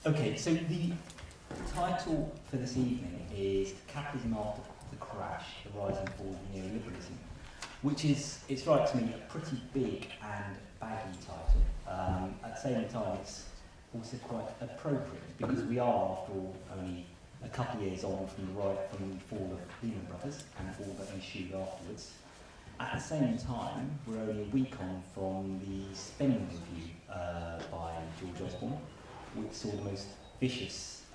Okay, so the title for this evening is Capitalism After the Crash, the Rise and Fall of Neoliberalism, which is, it's right to me, a pretty big and baggy title. At the same time, it's also quite appropriate because we are, after all, only a couple of years on from the fall of Lehman Brothers and all that ensued afterwards. At the same time, we're only a week on from the spending review by George Osborne, which saw the most vicious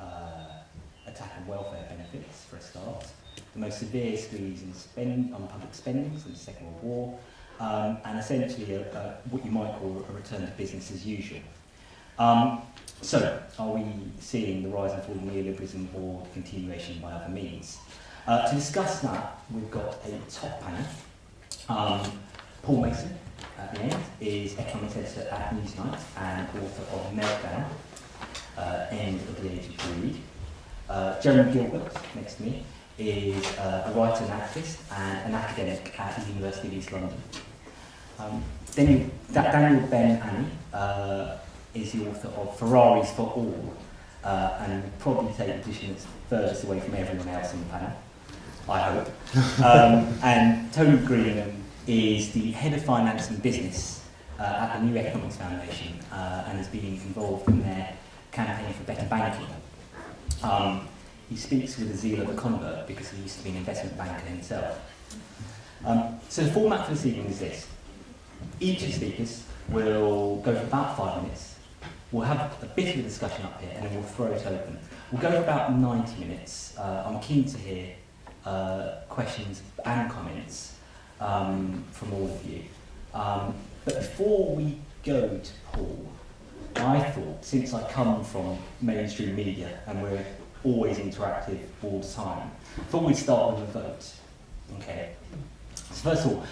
attack on welfare benefits, for a start, the most severe squeeze on public spending since the Second World War, and essentially what you might call a return to business as usual. So, are we seeing the rise and fall of neoliberalism or the continuation by other means? To discuss that, we've got a top panel. Paul Mason, at the end, is economics editor at Newsnight and author of Meltdown, End of the Age of Greed. Jeremy Gilbert, next to me, is a writer and activist and an academic at the University of East London. Daniel Ben-Ami is the author of Ferraris for All, and would probably take a position that's furthest away from everyone else on the panel, I hope. And Tony Green is the head of finance and business at the New Economics Foundation and has been involved in their campaign for better banking. He speaks with the zeal of a convert because he used to be an investment banker himself. So the format for this evening is this. Each of the speakers will go for about 5 minutes. We'll have a bit of a discussion up here and then we'll throw it open. We'll go for about 90 minutes. I'm keen to hear questions and comments from all of you. But before we go to Paul, I thought, since I come from mainstream media and we're always interactive all the time, I thought we'd start with a vote. Okay. So first of all,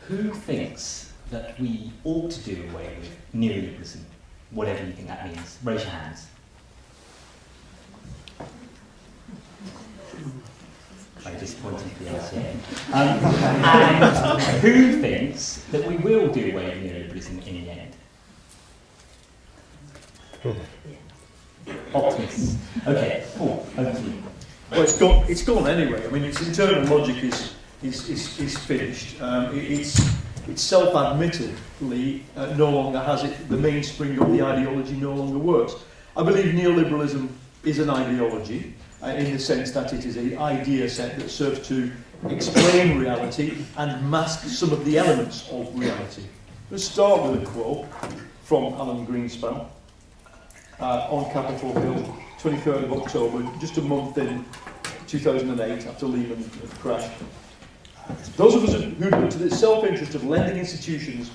who thinks that we ought to do away with neoliberalism, whatever you think that means? Raise your hands. Very disappointing to be honest here. And who thinks that we will do away with neoliberalism in the end? Optimists. Okay, Paul, over to you. Well, it's gone anyway. I mean, its internal logic is finished. It's self-admittedly no longer has it. The mainspring of the ideology no longer works. I believe neoliberalism is an ideology in the sense that it is an idea set that serves to explain reality and mask some of the elements of reality. Let's start with a quote from Alan Greenspan on Capitol Hill, 23rd of October, just a month in 2008 after Lehman crashed. Those of us who look to the self-interest of lending institutions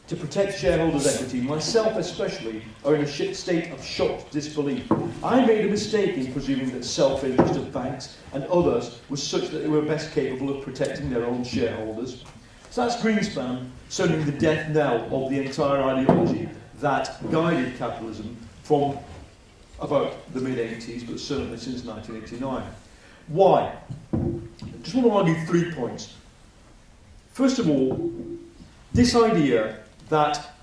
to protect shareholders' equity, myself especially, are in a state of shocked disbelief. I made a mistake in presuming that self-interest of banks and others was such that they were best capable of protecting their own shareholders. So that's Greenspan sounding the death knell of the entire ideology that guided capitalism from about the mid-80s, but certainly since 1989. Why? I just want to argue 3 points. First of all, this idea that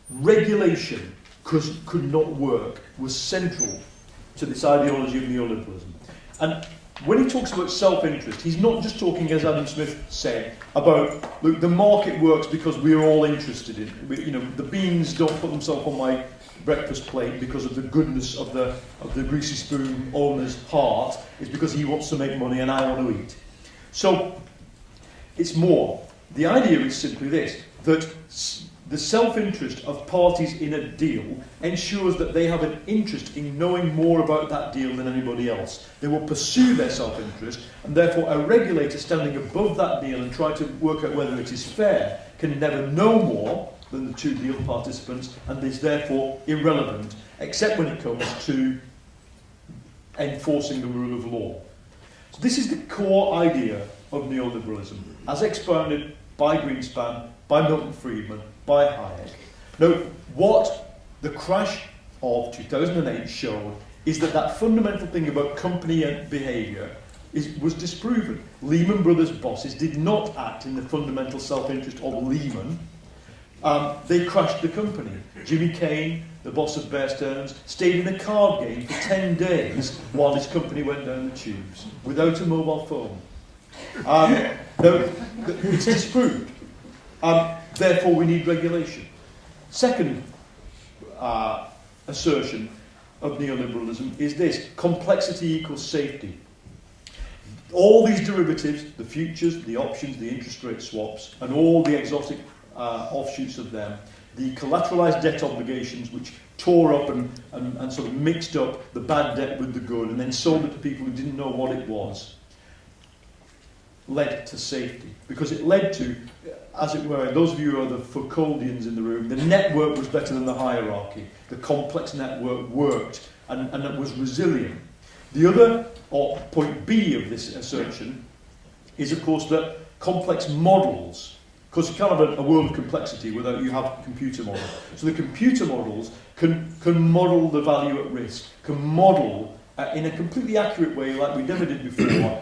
regulation could not work was central to this ideology of neoliberalism. And when he talks about self-interest, he's not just talking, as Adam Smith said, about, look, the market works because we're all interested in it. You know, the beans don't put themselves on my breakfast plate because of the goodness of the greasy spoon owner's heart. It's because he wants to make money and I want to eat. So it's more. The idea is simply this, that the self-interest of parties in a deal ensures that they have an interest in knowing more about that deal than anybody else. They will pursue their self-interest, and therefore a regulator standing above that deal and trying to work out whether it is fair can never know more than the two deal participants, and is therefore irrelevant, except when it comes to enforcing the rule of law. So this is the core idea of neoliberalism, as expounded by Greenspan, by Milton Friedman, by Hayek. Now, what the crash of 2008 showed is that fundamental thing about company behaviour was disproven. Lehman Brothers bosses did not act in the fundamental self-interest of Lehman. they crashed the company. Jimmy Kane, the boss of Bear Stearns, stayed in a card game for 10 days while his company went down the tubes without a mobile phone. No, it's disproved. Therefore, we need regulation. Second assertion of neoliberalism is this: complexity equals safety. All these derivatives, the futures, the options, the interest rate swaps, and all the exotic offshoots of them, the collateralized debt obligations which tore up and sort of mixed up the bad debt with the good and then sold it to people who didn't know what it was, led to safety. Because it led to, as it were, those of you who are the Foucauldians in the room, the network was better than the hierarchy. The complex network worked and it was resilient. The other, or point B of this assertion, is of course that complex models, because you can't have a world of complexity without you have computer models. So the computer models can model the value at risk, can model in a completely accurate way, like we never did before,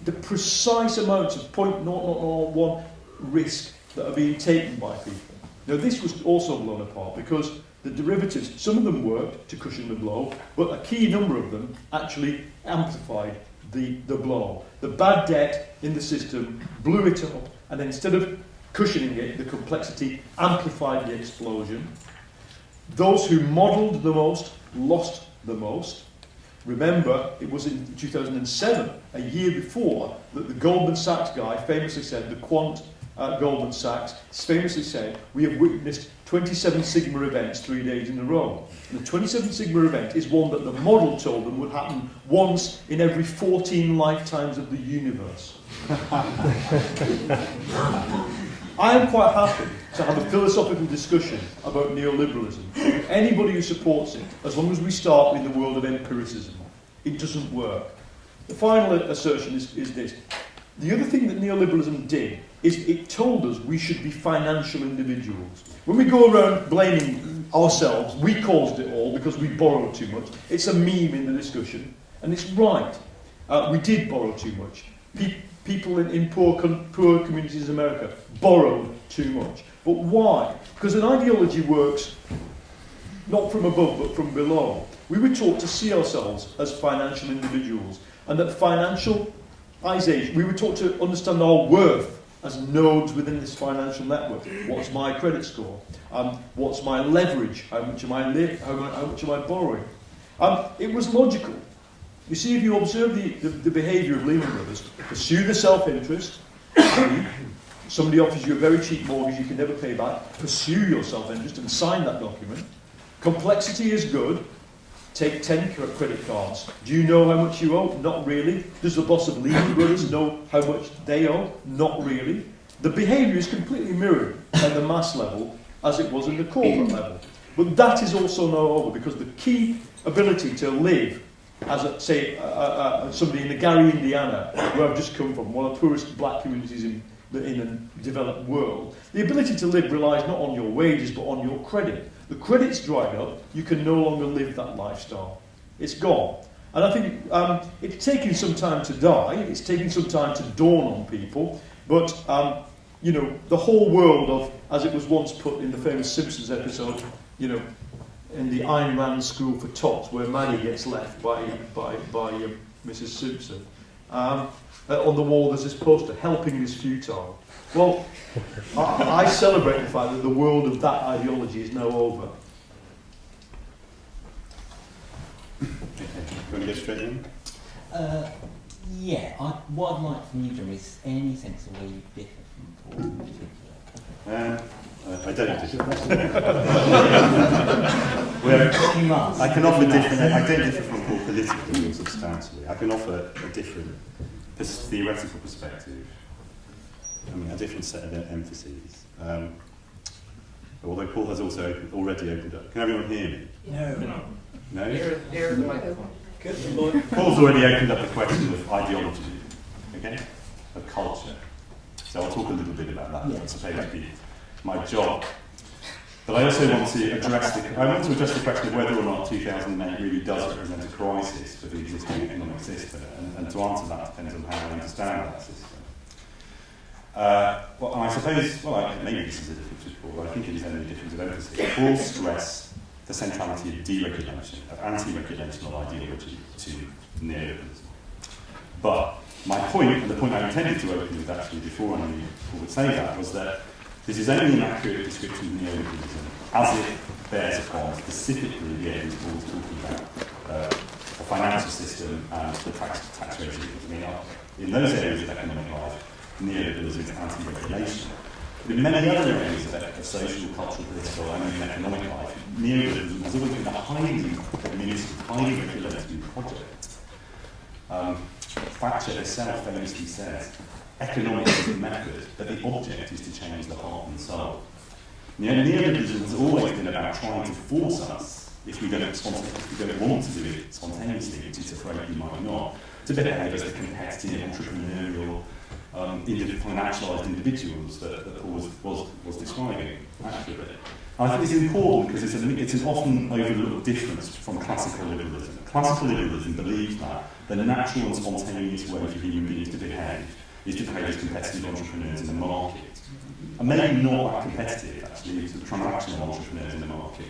the precise amounts of 0.0001 risk that are being taken by people. Now this was also blown apart because the derivatives, some of them worked to cushion the blow, but a key number of them actually amplified the blow. The bad debt in the system blew it up, and then instead of cushioning it, the complexity amplified the explosion. Those who modelled the most lost the most. Remember, it was in 2007, a year before, that the Goldman Sachs guy famously said, the quant at Goldman Sachs famously said, we have witnessed 27 sigma events 3 days in a row. And the 27 sigma event is one that the model told them would happen once in every 14 lifetimes of the universe. I am quite happy to have a philosophical discussion about neoliberalism with anybody who supports it, as long as we start in the world of empiricism. It doesn't work. The final assertion is this. The other thing that neoliberalism did is it told us we should be financial individuals. When we go around blaming ourselves, we caused it all because we borrowed too much. It's a meme in the discussion, and it's right. We did borrow too much. People in poor communities in America borrowed too much. But why? Because an ideology works not from above but from below. We were taught to see ourselves as financial individuals, and that financialization, we were taught to understand our worth as nodes within this financial network. What's my credit score? What's my leverage? How much am I borrowing? It was logical. You see, if you observe the behaviour of Lehman Brothers, pursue the self-interest, somebody offers you a very cheap mortgage you can never pay back, pursue your self-interest and sign that document. Complexity is good. Take 10 credit cards. Do you know how much you owe? Not really. Does the boss of Lehman Brothers know how much they owe? Not really. The behaviour is completely mirrored at the mass level as it was in the corporate level. But that is also now over, because the key ability to live as, somebody in the Gary, Indiana, where I've just come from, one of the poorest black communities in a developed world, the ability to live relies not on your wages but on your credit. The credit's dried up, you can no longer live that lifestyle. It's gone. And I think it's taking some time to die, it's taking some time to dawn on people, but the whole world of, as it was once put in the famous Simpsons episode, in the Ayn Rand School for Tots, where Maddie gets left by Mrs. Simpson. On the wall there's this poster, helping is futile. Well, I celebrate the fact that the world of that ideology is now over. You want to go straight in? What I'd like from you, Jim, is any sense of where you differ from Paul in particular. I don't differ. I can offer different. I don't differ from Paul politically or substantially. I can offer a different theoretical perspective. A different set of emphases. Although Paul has also already opened up. Can everyone hear me? No? Here the microphone. Paul's already opened up the question of ideology, okay? Of culture. So I'll talk a little bit about that. That's supposed to be my job. But I also want to address the question of whether or not 2008 really does represent a crisis for the existing economic system. And to answer that depends on how we understand that system. Well, I suppose, maybe this is a difference with Paul, but I think it is only a difference of emphasis. Paul stressed the centrality of deregulation, of anti-regulational ideology to neoliberalism. But my point, and the point I intended to open with actually before I knew Paul would say that, was that this is only an accurate description of neoliberalism as it bears upon specifically the areas Paul was talking about, the financial system and the tax regime. I mean, in those areas of economic life, neoliberalism is anti-regulation. But in many other areas of social, cultural, political, and even economic life, neoliberalism has always been a highly administered, highly regulated project. Thatcher herself famously says, economics is the method, but the object is to change the heart and soul. Neoliberalism has always been about trying to force us, if we don't want to do it spontaneously, which is afraid we might not, to behave as the competitive, entrepreneurial, financialised individuals that Paul was describing accurately. And I think this is important because it's an often overlooked difference from classical liberalism. Classical liberalism believes that the natural and spontaneous way for human beings to behave is to behave as competitive entrepreneurs in the market. And maybe not that competitive, actually, it's the transactional entrepreneurs in the market.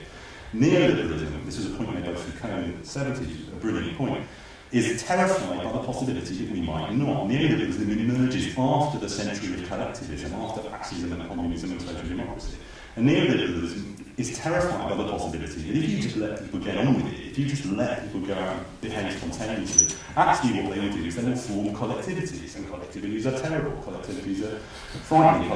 Neoliberalism, this was a point made by Foucault in the 70s, a brilliant point, is terrified by the possibility that we might not. Neoliberalism emerges after the century of collectivism, after fascism and communism and social democracy. And neoliberalism is terrified by the possibility that if you just let people get on with it, if you just let people go out and behave spontaneously, actually what they will do is they will form collectivities, and collectivities are terrible, collectivities are frightening,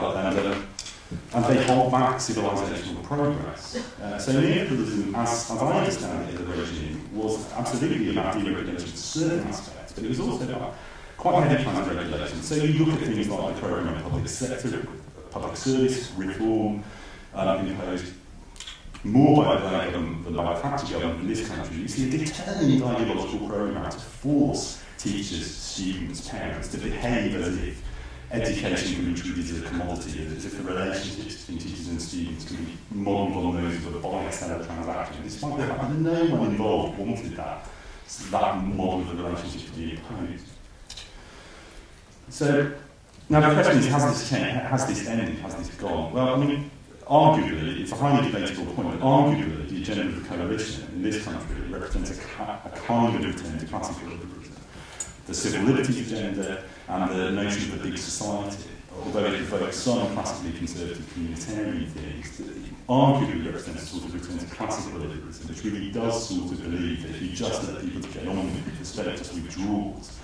and they hold back civilisational progress. So neoliberalism, as I understand it, the regime, was absolutely about deregulation of certain aspects, but it was also about quite heavy kinds of regulation. So you look at things like the programme of public sector, public service reform, imposed more by the Labour government than by the Thatcher government in this country. You see a determined ideological programme to force teachers, students, parents to behave as if education can be treated as a commodity, as if the relationships between teachers and students can be modelled on those of a buy-seller transaction, despite the fact that no one involved wanted that model of the relationship to be imposed. So, now the question is, has this changed? Has this ended? Has this gone? Well, I mean, arguably, it's a highly debatable point, but arguably the agenda of the coalition in this country represents a kind of return to classical liberalism. The civil liberties agenda and the notion of a big society, although it evokes some classically conservative communitarian theories, arguably represents a sort of return to classical liberalism, which really does sort of believe that if you just let people get on with it, if the state just withdraws,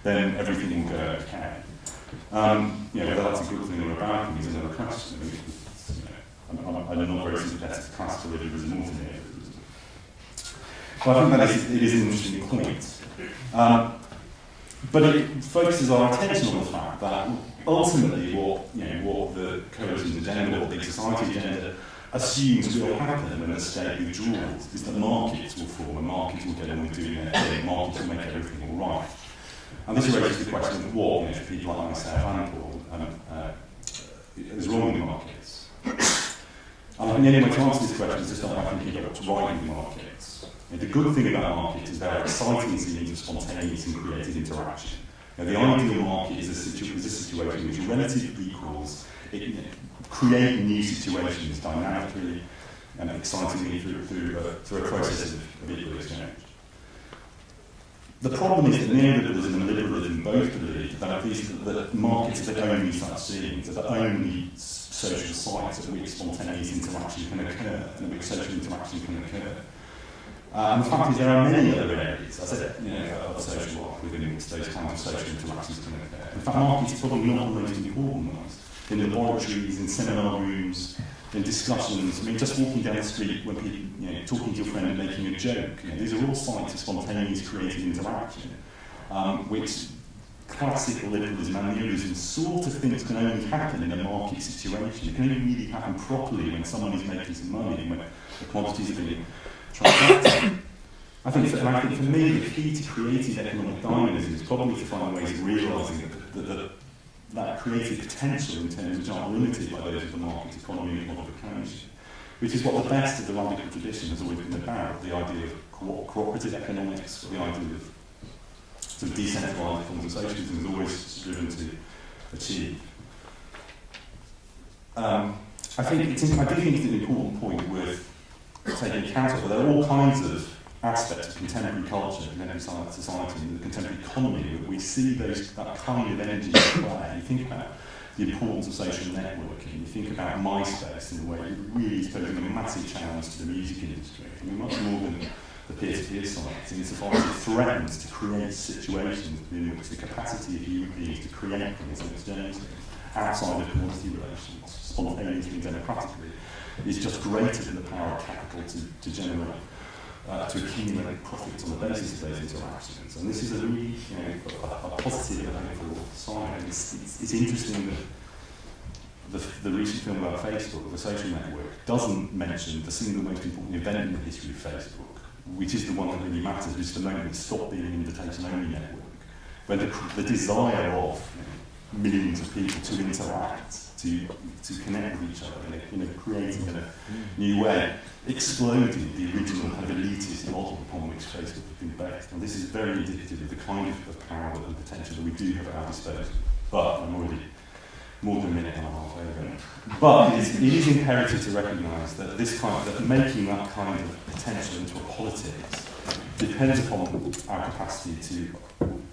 then everything will go okay. Whether that's a good thing or a bad thing is another question. I'm not very sympathetic to classical liberalism or to neoliberalism. But I think that it is an interesting point. But it focuses our attention on the fact that ultimately what the coalition's agenda, what the big society agenda assumes will happen when the state withdraws is that markets will form and markets will get on with doing their thing, markets will make everything all right. And this raises the question of what, for people like myself and Paul, is wrong with markets. And I think the only way to answer this question is to start by thinking about what's right with markets. And the good thing about markets is they're exciting scenes of spontaneous and creative interaction. The ideal market is a situation in which relative equals create new situations dynamically and excitingly through a process of equal exchange. The problem is that neoliberalism and liberalism both believe that markets are the only such scenes, are the only social sites at which spontaneous interaction can occur, and at which social interaction can occur. And the fact is there are many other areas, I said, of social life within which those kinds of social interactions can occur. In fact, markets are probably not the most important ones. In laboratories, in seminar rooms, in discussions. I mean, just walking down the street when people, talking to your friend and making a joke. These are all sites of spontaneous creative interaction, which classical liberalism and neoliberalism sort of thinks can only happen in a market situation. It can only really happen properly when someone is making some money and when the commodities are being transacted. I think for me, the key to creative economic dynamism is probably to find ways of realising that creative potential in terms which aren't limited by those of the market economy and modification, which is what the best of the radical tradition has always been about, the idea of cooperative economics, or the idea of sort of decentralised forms of socialism is always driven to achieve. I do think it's an important point worth taking account of. There are all kinds of aspects of contemporary culture, contemporary society, and the contemporary economy that we see that kind of energy at play. You think about the importance of social networking, you think about MySpace in a way that really is posing a massive challenge to the music industry. I mean, much more than the peer-to-peer sites, insofar as it threatens to create situations in which the capacity of human beings to create things and exchange things outside of commodity relations, spontaneously and democratically, is just greater than the power of capital to generate, to accumulate profits on the basis of those interactions. And this is a really, a positive and hopeful sign. It's interesting that the recent film about Facebook, the social network, doesn't mention the single most important event in the history of Facebook, which is the one that really matters, which is the moment it stopped being an invitation-only network, where the desire of millions of people to interact, to connect with each other in a creative and a new way, exploded the original kind of elitist model upon which Facebook had been based. And this is very indicative of the kind of power and potential that we do have at our disposal. But I'm already more than a minute and a half over. But it is imperative to recognise that that making that kind of potential into a politics depends upon our capacity to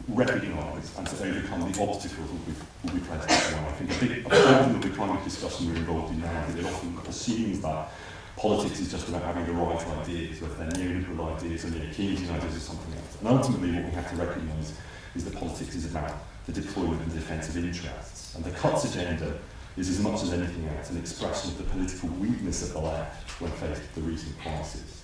recognise and to overcome the obstacles that will be placed in our way. I think a problem with the kind of discussion we're involved in now is that it often assumes that politics is just about having the right ideas, whether they're neoliberal ideas or neo-Keynesian ideas or something else. And ultimately what we have to recognise is that politics is about the deployment and defence of interests. And the cuts agenda is as much as anything else an expression of the political weakness of the left when faced with the recent crisis.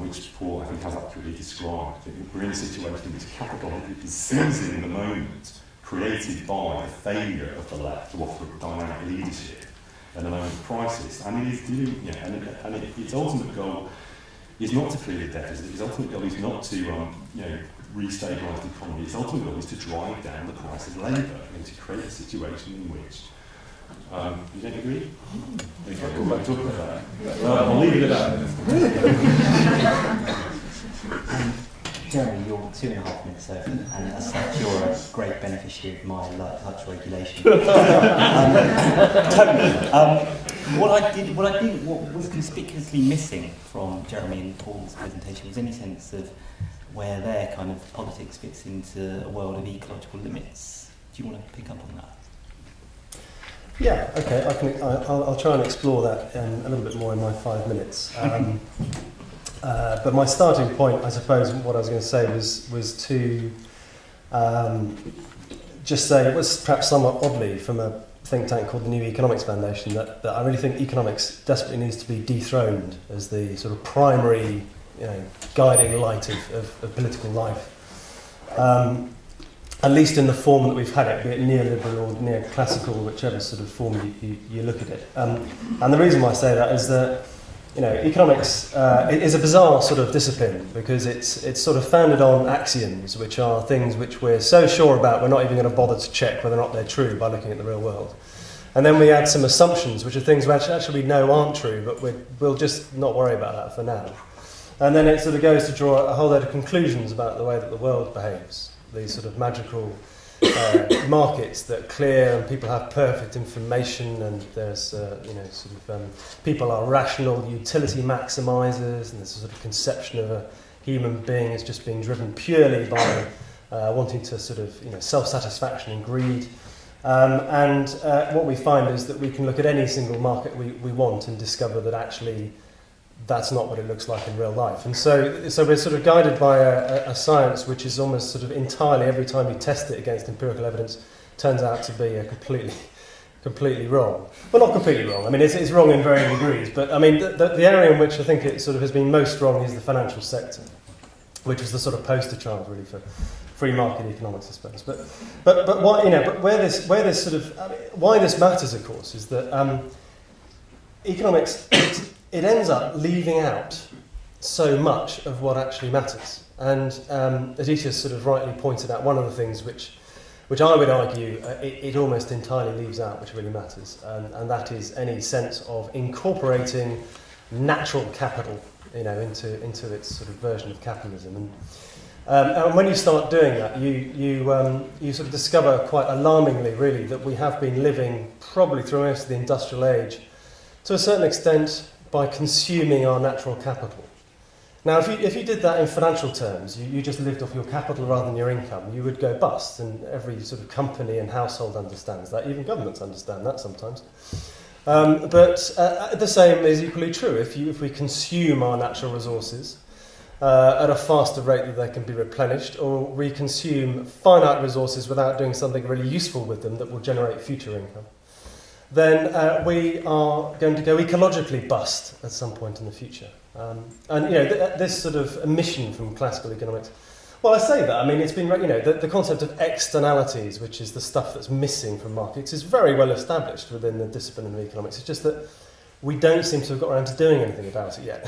Which Paul, I think, has accurately described. We're in a situation in which capital is seizing the moment created by the failure of the left to offer dynamic leadership in a moment of crisis, and it is doing, its ultimate goal is not to clear the deficit. Its ultimate goal is not to, restabilise the economy. Its ultimate goal is to drive down the price of labour and to create a situation in which. You don't agree? Okay, we'll come back to talk about that. I'll leave it at that. Jeremy, you're 2.5 minutes over, and as such, you're a great beneficiary of my light touch regulation. What was conspicuously missing from Jeremy and Paul's presentation was any sense of where their kind of politics fits into a world of ecological limits. Do you want to pick up on that? Yeah, okay, I'll try and explore that a little bit more in my 5 minutes. But my starting point, I suppose, what I was going to say was to just say, it was perhaps somewhat oddly from a think tank called the New Economics Foundation, that I really think economics desperately needs to be dethroned as the sort of primary, guiding light of political life. At least in the form that we've had it, be it neoliberal or neoclassical, whichever sort of form you look at it. And the reason why I say that is that, economics is a bizarre sort of discipline because it's sort of founded on axioms, which are things which we're so sure about we're not even going to bother to check whether or not they're true by looking at the real world. And then we add some assumptions, which are things which actually we know aren't true, but we'll just not worry about that for now. And then it sort of goes to draw a whole load of conclusions about the way that the world behaves. These sort of magical markets that clear and people have perfect information, and there's people are rational utility maximizers, and there's a sort of conception of a human being as just being driven purely by wanting to sort of self-satisfaction and greed. And what we find is that we can look at any single market we want and discover that actually that's not what it looks like in real life. And so we're sort of guided by a science which is almost sort of entirely, every time you test it against empirical evidence, turns out to be completely wrong. Well, not completely wrong. I mean, it's wrong in varying degrees. But I mean, the area in which I think it sort of has been most wrong is the financial sector, which was the sort of poster child really for free market economics, I suppose. But where this sort of why this matters, of course, is that economics. It ends up leaving out so much of what actually matters. And Aditya sort of rightly pointed out one of the things which I would argue it almost entirely leaves out, which really matters, and that is any sense of incorporating natural capital, into its sort of version of capitalism. And when you start doing that, you sort of discover quite alarmingly, really, that we have been living probably through most of the industrial age, to a certain extent, by consuming our natural capital. Now, if you did that in financial terms, you just lived off your capital rather than your income, you would go bust, and every sort of company and household understands that. Even governments understand that sometimes. But the same is equally true. If we consume our natural resources at a faster rate that they can be replenished, or we consume finite resources without doing something really useful with them that will generate future income, then we are going to go ecologically bust at some point in the future. And this sort of omission from classical economics. Well, I say that. I mean, it's been the concept of externalities, which is the stuff that's missing from markets, is very well established within the discipline of economics. It's just that we don't seem to have got around to doing anything about it yet,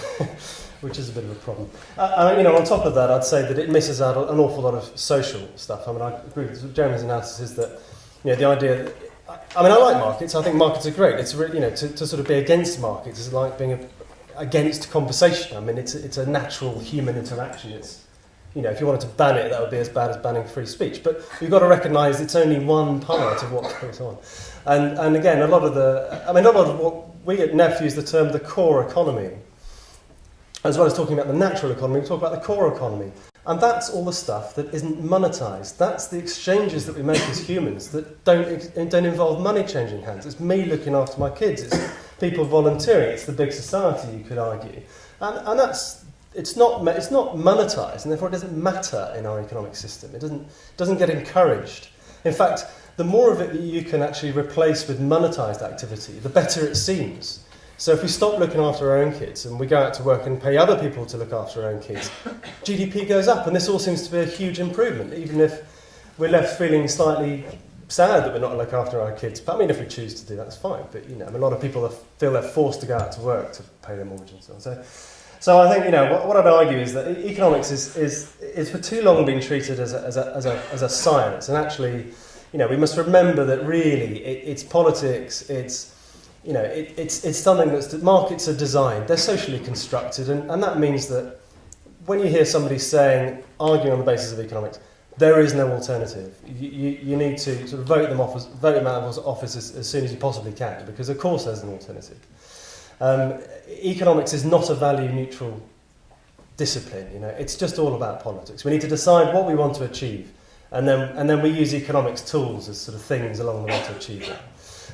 which is a bit of a problem. On top of that, I'd say that it misses out an awful lot of social stuff. I mean, I agree with Jeremy's analysis is that the idea that I like markets. I think markets are great. It's really, to sort of be against markets is like being against conversation. I mean, it's a natural human interaction. It's, if you wanted to ban it, that would be as bad as banning free speech. But you've got to recognise it's only one part of what goes on. And again, a lot of what we at NEF use the term the core economy, as well as talking about the natural economy. We talk about the core economy. And that's all the stuff that isn't monetised. That's the exchanges that we make as humans that don't involve money changing hands. It's me looking after my kids. It's people volunteering. It's the big society, you could argue. And it's not monetised, and therefore it doesn't matter in our economic system. It doesn't get encouraged. In fact, the more of it that you can actually replace with monetised activity, the better it seems. So if we stop looking after our own kids and we go out to work and pay other people to look after our own kids, GDP goes up, and this all seems to be a huge improvement, even if we're left feeling slightly sad that we're not looking after our kids. But I mean, if we choose to do that, that's fine. But a lot of people feel they're forced to go out to work to pay their mortgage and so on. So I think what I'd argue is that economics is for too long been treated as a science, and actually, we must remember that really it's politics. It's something that markets are designed. They're socially constructed, and that means that when you hear somebody arguing on the basis of economics, there is no alternative. You need to sort of vote them out of office as soon as you possibly can, because of course there's an alternative. Economics is not a value-neutral discipline. It's just all about politics. We need to decide what we want to achieve, and then we use economics tools as sort of things along the way to achieve that.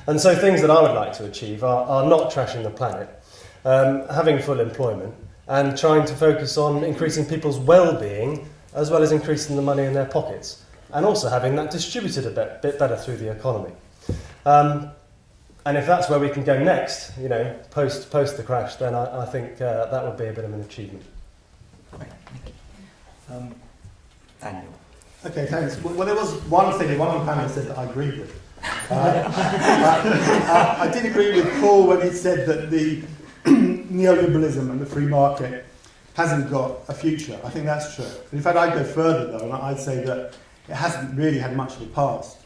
And so things that I would like to achieve are not trashing the planet, having full employment, and trying to focus on increasing people's well-being as well as increasing the money in their pockets, and also having that distributed a bit better through the economy. And if that's where we can go next, post the crash, then I think that would be a bit of an achievement. Daniel. Okay, thanks. Well, there was one thing one on the panel said that I agreed with. I did agree with Paul when he said that the neoliberalism and the free market hasn't got a future. I think that's true. In fact, I'd go further, though, and I'd say that it hasn't really had much of a past.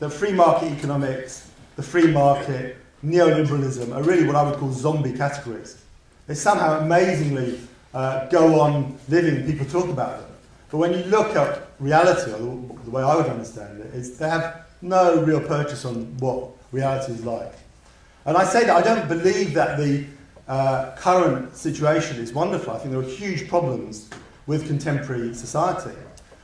The free market economics, the free market, neoliberalism are really what I would call zombie categories. They somehow amazingly go on living, people talk about them. But when you look at reality, or the way I would understand it, is they have no real purchase on what reality is like. And I say that I don't believe that the current situation is wonderful. I think there are huge problems with contemporary society.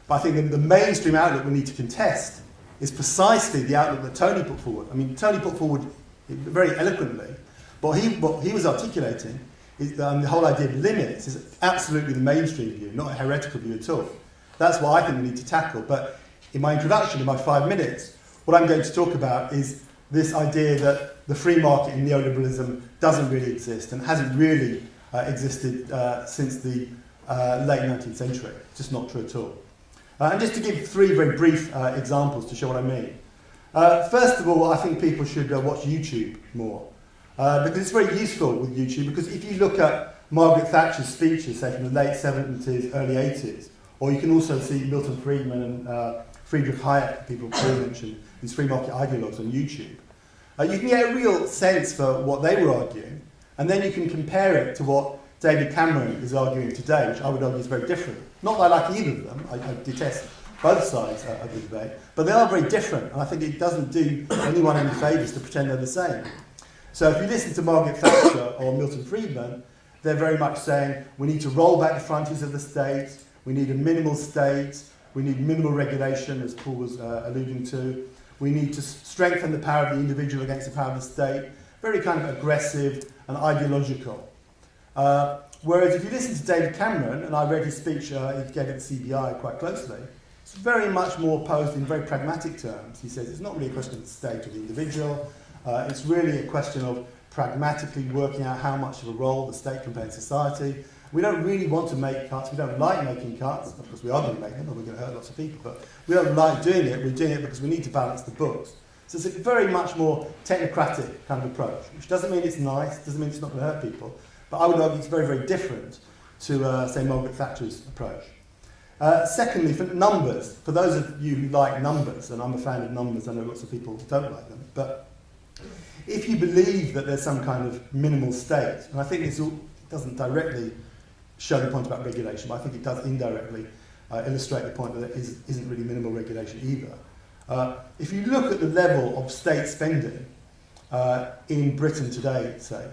But I think that the mainstream outlook we need to contest is precisely the outlook that Tony put forward. I mean, Tony put forward very eloquently, but what he was articulating is the whole idea of limits is absolutely the mainstream view, not a heretical view at all. That's what I think we need to tackle. But in my introduction, in my 5 minutes, what I'm going to talk about is this idea that the free market in neoliberalism doesn't really exist and hasn't really existed since the late 19th century. It's just not true at all. And just to give 3 very brief examples to show what I mean. First of all, I think people should watch YouTube more. Because it's very useful with YouTube, because if you look at Margaret Thatcher's speeches, say from the late 70s, early 80s, or you can also see Milton Friedman and Friedrich Hayek, people mentioned, these free market ideologues on YouTube. You can get a real sense for what they were arguing, and then you can compare it to what David Cameron is arguing today, which I would argue is very different. Not that I like either of them, I detest both sides of the debate, but they are very different, and I think it doesn't do anyone any favours to pretend they're the same. So if you listen to Margaret Thatcher or Milton Friedman, they're very much saying we need to roll back the frontiers of the state, we need a minimal state, we need minimal regulation, as Paul was alluding to, we need to strengthen the power of the individual against the power of the state, very kind of aggressive and ideological. Whereas if you listen to David Cameron, and I read his speech he gave at the CBI quite closely, it's very much more posed in very pragmatic terms. He says it's not really a question of the state or the individual, it's really a question of pragmatically working out how much of a role the state can play in society. We don't really want to make cuts, we don't like making cuts, of course we are going to make them, or we're going to hurt lots of people, but we don't like doing it, we're doing it because we need to balance the books. So it's a very much more technocratic kind of approach, which doesn't mean it's nice, doesn't mean it's not going to hurt people, but I would argue it's very, very different to, say, Margaret Thatcher's approach. Secondly, for numbers, for those of you who like numbers, and I'm a fan of numbers, I know lots of people don't like them, but if you believe that there's some kind of minimal state, and I think this doesn't directly show the point about regulation, but I think it does indirectly illustrate the point that there isn't really minimal regulation either. If you look at the level of state spending in Britain today, say,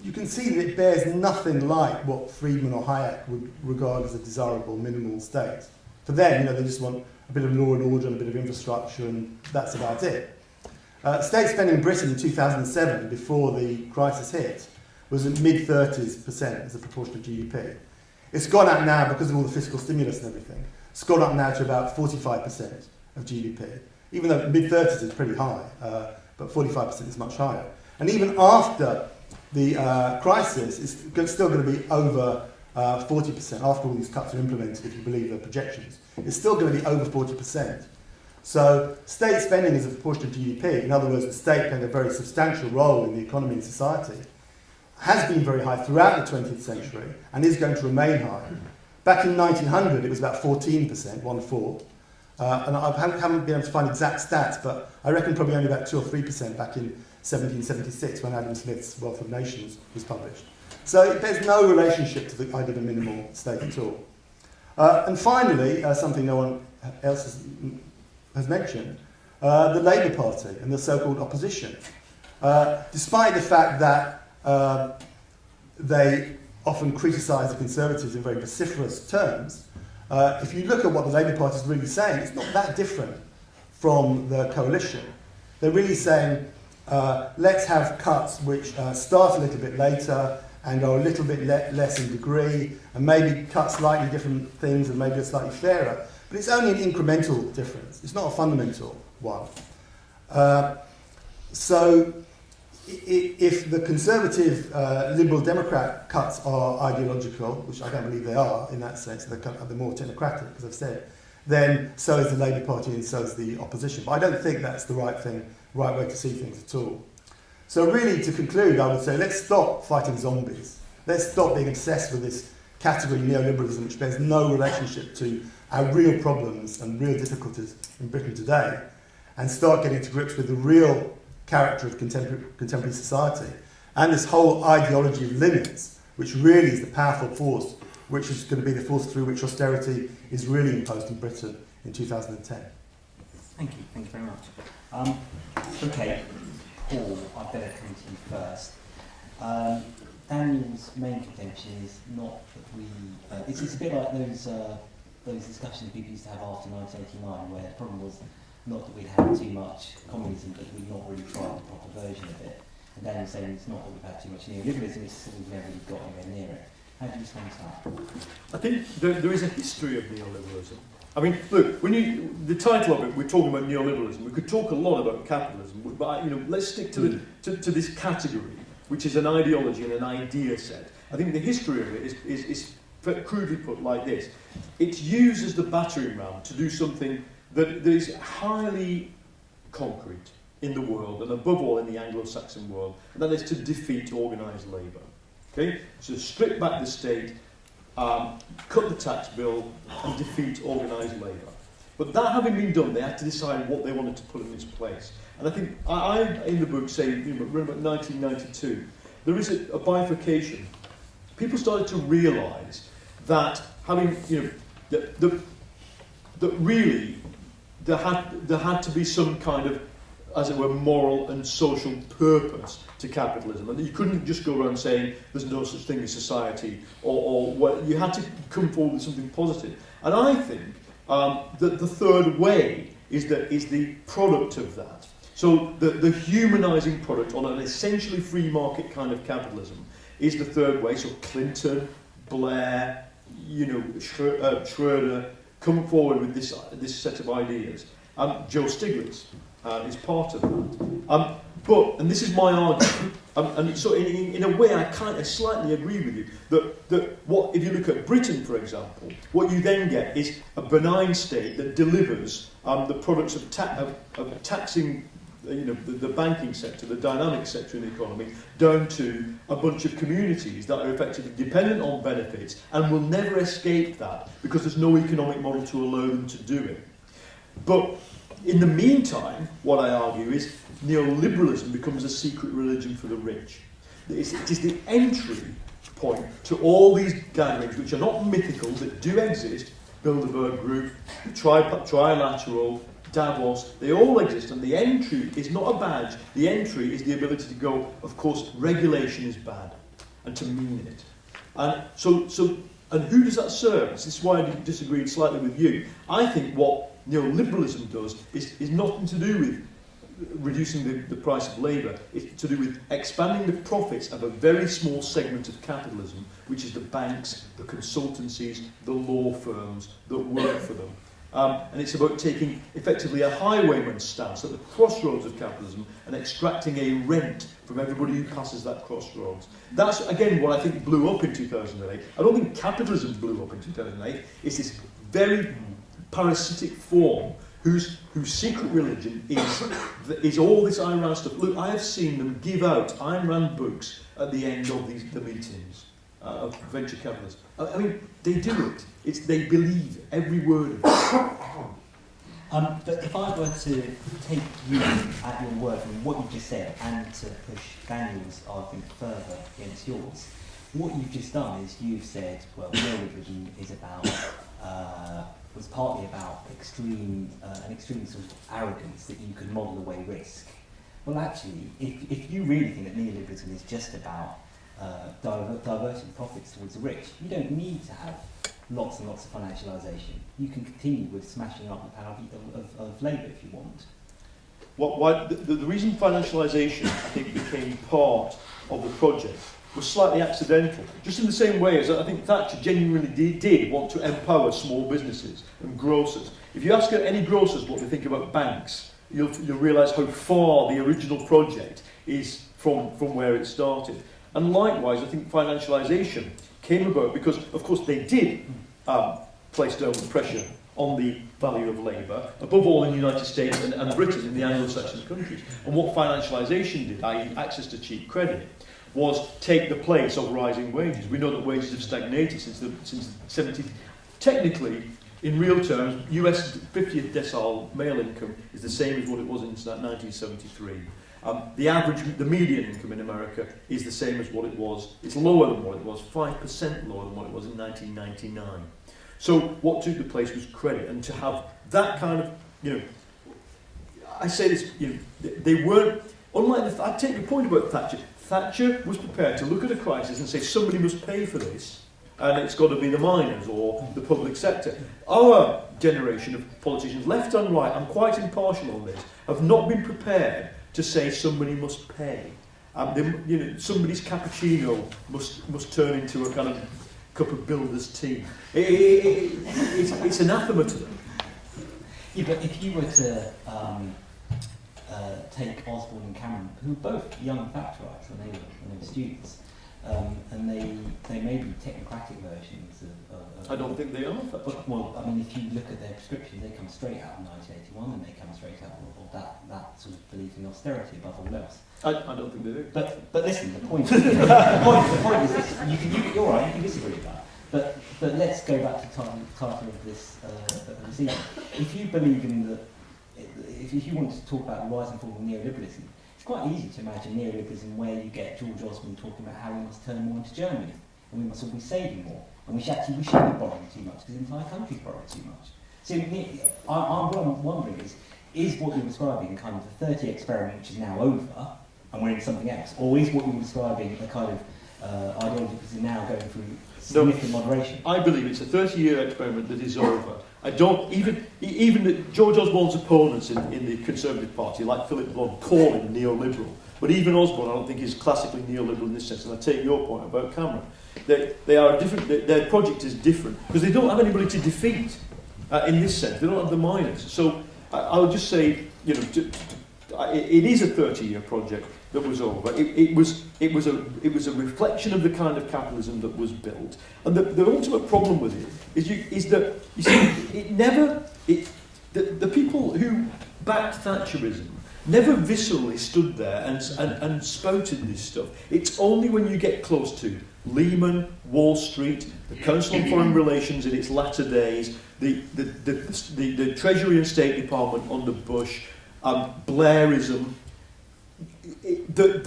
you can see that it bears nothing like what Friedman or Hayek would regard as a desirable minimal state. For them, they just want a bit of law and order and a bit of infrastructure, and that's about it. State spending in Britain in 2007, before the crisis hit, was at mid-30s% as a proportion of GDP. It's gone up now, because of all the fiscal stimulus and everything, it's gone up now to about 45% of GDP, even though mid-30s is pretty high, but 45% is much higher. And even after the crisis, it's still going to be over 40% after all these cuts are implemented, if you believe the projections. It's still going to be over 40%. So state spending as a proportion of GDP, in other words, the state playing a very substantial role in the economy and society, has been very high throughout the 20th century and is going to remain high. Back in 1900, it was about 14%, 1/4. And I haven't been able to find exact stats, but I reckon probably only about 2 or 3% back in 1776 when Adam Smith's Wealth of Nations was published. So there's no relationship to the idea of a minimal state at all. And finally, something no one else has mentioned, the Labour Party and the so-called opposition. Despite the fact that they often criticise the Conservatives in very vociferous terms, if you look at what the Labour Party is really saying, it's not that different from the coalition. They're really saying, let's have cuts which start a little bit later and are a little bit less in degree, and maybe cut slightly different things and maybe are slightly fairer. But it's only an incremental difference. It's not a fundamental one. So if the Conservative Liberal Democrat cuts are ideological, which I don't believe they are in that sense, they're more technocratic, as I've said, then so is the Labour Party and so is the opposition. But I don't think that's the right way to see things at all. So really, to conclude, I would say let's stop fighting zombies. Let's stop being obsessed with this category neoliberalism, which bears no relationship to our real problems and real difficulties in Britain today, and start getting to grips with the real character of contemporary society and this whole ideology of limits, which really is the powerful force, which is going to be the force through which austerity is really imposed in Britain in 2010. Thank you very much. Okay, Paul, I better come to you first. Daniel's main contention is not that we... it's a bit like those discussions people used to have after 1989, where the problem was not that we'd had too much communism, but we'd not really tried the proper version of it. And Daniel's saying it's not that we've had too much neoliberalism, it's that we've never really got anywhere near it. How do you respond to that? I think there is a history of neoliberalism. I mean, look, the title of it, we're talking about neoliberalism. We could talk a lot about capitalism, but let's stick to this category, which is an ideology and an idea set. I think the history of it is crudely put like this. It's used as the battering ram to do something that is highly concrete in the world, and above all in the Anglo-Saxon world, and that is to defeat organised labour. Okay? So strip back the state, cut the tax bill, and defeat organised labour. But that having been done, they had to decide what they wanted to put in its place. And I think I in the book say, around about 1992, there is a bifurcation people started to realise that having, that really there had to be some kind of, as it were, moral and social purpose to capitalism, and you couldn't just go around saying there's no such thing as society, or well, you had to come forward with something positive. And I think that the third way is the product of that. So the humanising product on an essentially free market kind of capitalism is the third way. So Clinton, Blair, Schroeder come forward with this set of ideas. Joe Stiglitz is part of that. And this is my argument, and so in a way I kind of slightly agree with you, that what, if you look at Britain, for example, what you then get is a benign state that delivers the products of taxing the banking sector, the dynamic sector in the economy, down to a bunch of communities that are effectively dependent on benefits and will never escape that because there's no economic model to allow them to do it. But in the meantime, what I argue is neoliberalism becomes a secret religion for the rich. It is the entry point to all these gatherings, which are not mythical, that do exist. Bilderberg Group, Trilateral, Davos, they all exist, and the entry is not a badge. The entry is the ability to go, of course, regulation is bad, and to mean it. And who does that serve? This is why I disagreed slightly with you. I think what neoliberalism does is nothing to do with reducing the price of labour. It's to do with expanding the profits of a very small segment of capitalism, which is the banks, the consultancies, the law firms that work for them. And it's about taking effectively a highwayman's stance at the crossroads of capitalism and extracting a rent from everybody who passes that crossroads. That's, again, what I think blew up in 2008. I don't think capitalism blew up in 2008. It's this very parasitic form whose secret religion is all this Ayn Rand stuff. Look, I have seen them give out Ayn Rand books at the end of the meetings of venture capitalists. I mean, they do it. They believe every word of it. But if I were to take you at your word from what you just said and to push Daniel's argument further against yours, what you've just done is you've said, well, neoliberalism is was partly about an extreme sort of arrogance that you could model away risk. Well, actually, if you really think that neoliberalism is just about diverting profits towards the rich, you don't need to have lots and lots of financialisation. You can continue with smashing up the power of labour if you want. The reason financialisation, I think, became part of the project was slightly accidental. Just in the same way as I think Thatcher genuinely did want to empower small businesses and grocers. If you ask any grocers what they think about banks, you'll realise how far the original project is from where it started. And likewise, I think financialisation came about because, of course, they did place downward pressure on the value of labour, above all in the United States and Britain, in the Anglo-Saxon countries. And what financialisation did, i.e. access to cheap credit, was take the place of rising wages. We know that wages have stagnated since the 70s. Technically, in real terms, US 50th decile male income is the same as what it was in 1973. The median income in America is the same as what it was. It's lower than what it was, 5% lower than what it was in 1999. So what took the place was credit, and to have that kind of, I say this, they weren't, unlike I take your point about Thatcher. Thatcher was prepared to look at a crisis and say somebody must pay for this, and it's got to be the miners or the public sector. Our generation of politicians, left and right, I'm quite impartial on this, have not been prepared to say somebody must pay. Somebody's cappuccino must turn into a kind of cup of builder's tea. It's anathema to them. Yeah, but if you were to take Osborne and Cameron, who were both young Thatcherites when they were students, and they may be technocratic versions of I don't think they are. Well, I mean, if you look at their prescriptions, they come straight out of 1981, and they come straight out of that sort of belief in austerity above all else. I don't think they do. But listen, the point is this. You're right, you can disagree with that. But let's go back to the title of this evening. If you believe in the, if you want to talk about the rise and fall of neoliberalism, it's quite easy to imagine neoliberalism where you get George Osborne talking about how we must turn more into Germany. and we must all be saving more. And we shouldn't be borrowing too much because the entire country's borrowing too much. So what I'm wondering is what you're describing kind of the 30-year experiment which is now over and we're in something else? Or is what you're describing a kind of ideology which is now going through significant moderation? I believe it's a 30-year experiment that is over. I don't, even George Osborne's opponents in the Conservative Party, like Philip Blood, call him neoliberal. But even Osborne, I don't think is classically neoliberal in this sense. And I take your point about Cameron. They are different. Their project is different because they don't have anybody to defeat in this sense. They don't have the miners. So I would just say, you know, it is a 30-year project that was over. It was a reflection of the kind of capitalism that was built. And the ultimate problem with it is that you see the people who backed Thatcherism never viscerally stood there and spouted this stuff. It's only when you get close to Lehman, Wall Street, the Council on Foreign Relations in its latter days, the Treasury and State Department under Bush, Blairism, that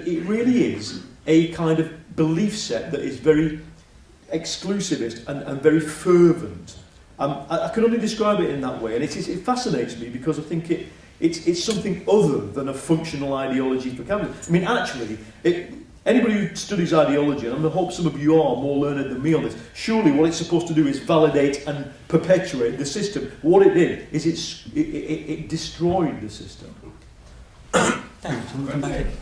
it really is a kind of belief set that is very exclusivist and very fervent. I can only describe it in that way, and it fascinates me because I think it's something other than a functional ideology for capitalism. I mean, actually, anybody who studies ideology, and I hope some of you are more learned than me on this, surely what it's supposed to do is validate and perpetuate the system. What it did is it destroyed the system.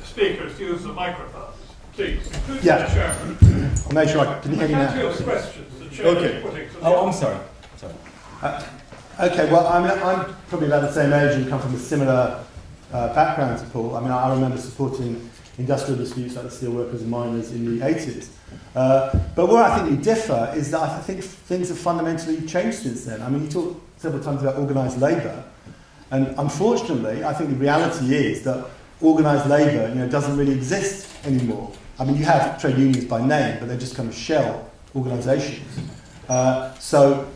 Speakers, use the microphone, please. Yeah. Chairman. I'll make sure I can hear you now. Questions the chairman is putting to the I'm sorry. Okay, well, I'm probably about the same age and come from a similar background to Paul. I mean, I remember supporting industrial disputes like the steelworkers and miners in the 80s. But where I think we differ is that I think things have fundamentally changed since then. I mean, you talked several times about organised labour, and unfortunately, I think the reality is that organised labour, you know, doesn't really exist anymore. I mean, you have trade unions by name, but they're just kind of shell organisations. So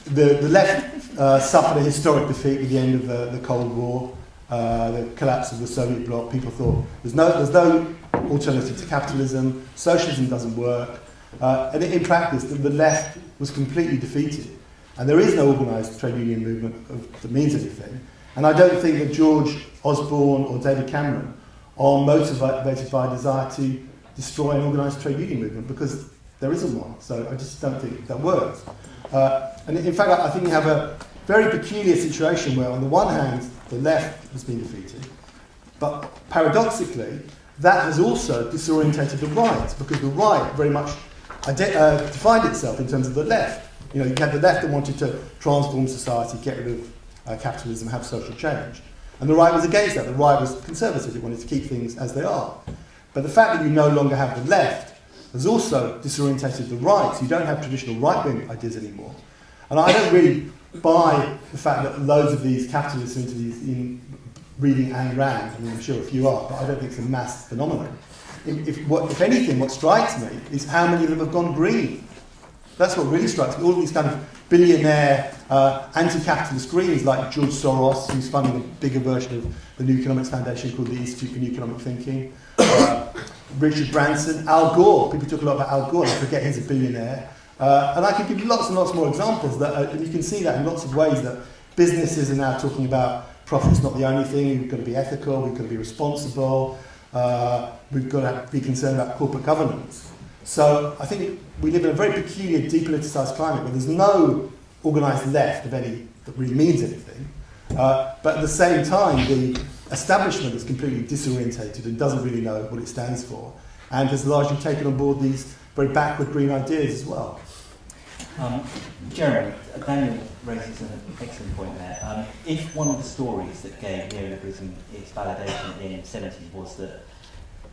the left suffered a historic defeat at the end of the Cold War, the collapse of the Soviet bloc. People thought there's no alternative to capitalism, socialism doesn't work, and in practice the left was completely defeated, and there is no organised trade union movement that means anything. And I don't think that George Osborne or David Cameron are motivated by a desire to destroy an organised trade union movement, because there isn't one. So I just don't think that works. And in fact, I think you have a very peculiar situation where, on the one hand, the left has been defeated, but paradoxically, that has also disorientated the right, because the right very much defined itself in terms of the left. You know, you had the left that wanted to transform society, get rid of capitalism, have social change. And the right was against that. The right was conservative. It wanted to keep things as they are. But the fact that you no longer have the left has also disorientated the right. So you don't have traditional right-wing ideas anymore. And I don't really buy the fact that loads of these capitalists are into these reading Ayn Rand. I mean, I'm sure a few are, but I don't think it's a mass phenomenon. If anything, what strikes me is how many of them have gone green. That's what really strikes me. All of these kind of billionaire anti-capitalist greens, like George Soros, who's funding a bigger version of the New Economics Foundation called the Institute for New Economic Thinking, Richard Branson, Al Gore. People talk a lot about Al Gore, I forget he's a billionaire. And I could give lots and lots more examples, and you can see that in lots of ways, that businesses are now talking about profit's not the only thing, we've got to be ethical, we've got to be responsible, we've got to be concerned about corporate governance. So I think we live in a very peculiar, depoliticised climate where there's no organised left of any that really means anything. But at the same time, the establishment is completely disorientated and doesn't really know what it stands for, and has largely taken on board these very backward green ideas as well. Jeremy, Daniel raises an excellent point there. If one of the stories that gave neoliberalism its validation at the end of the 70s was that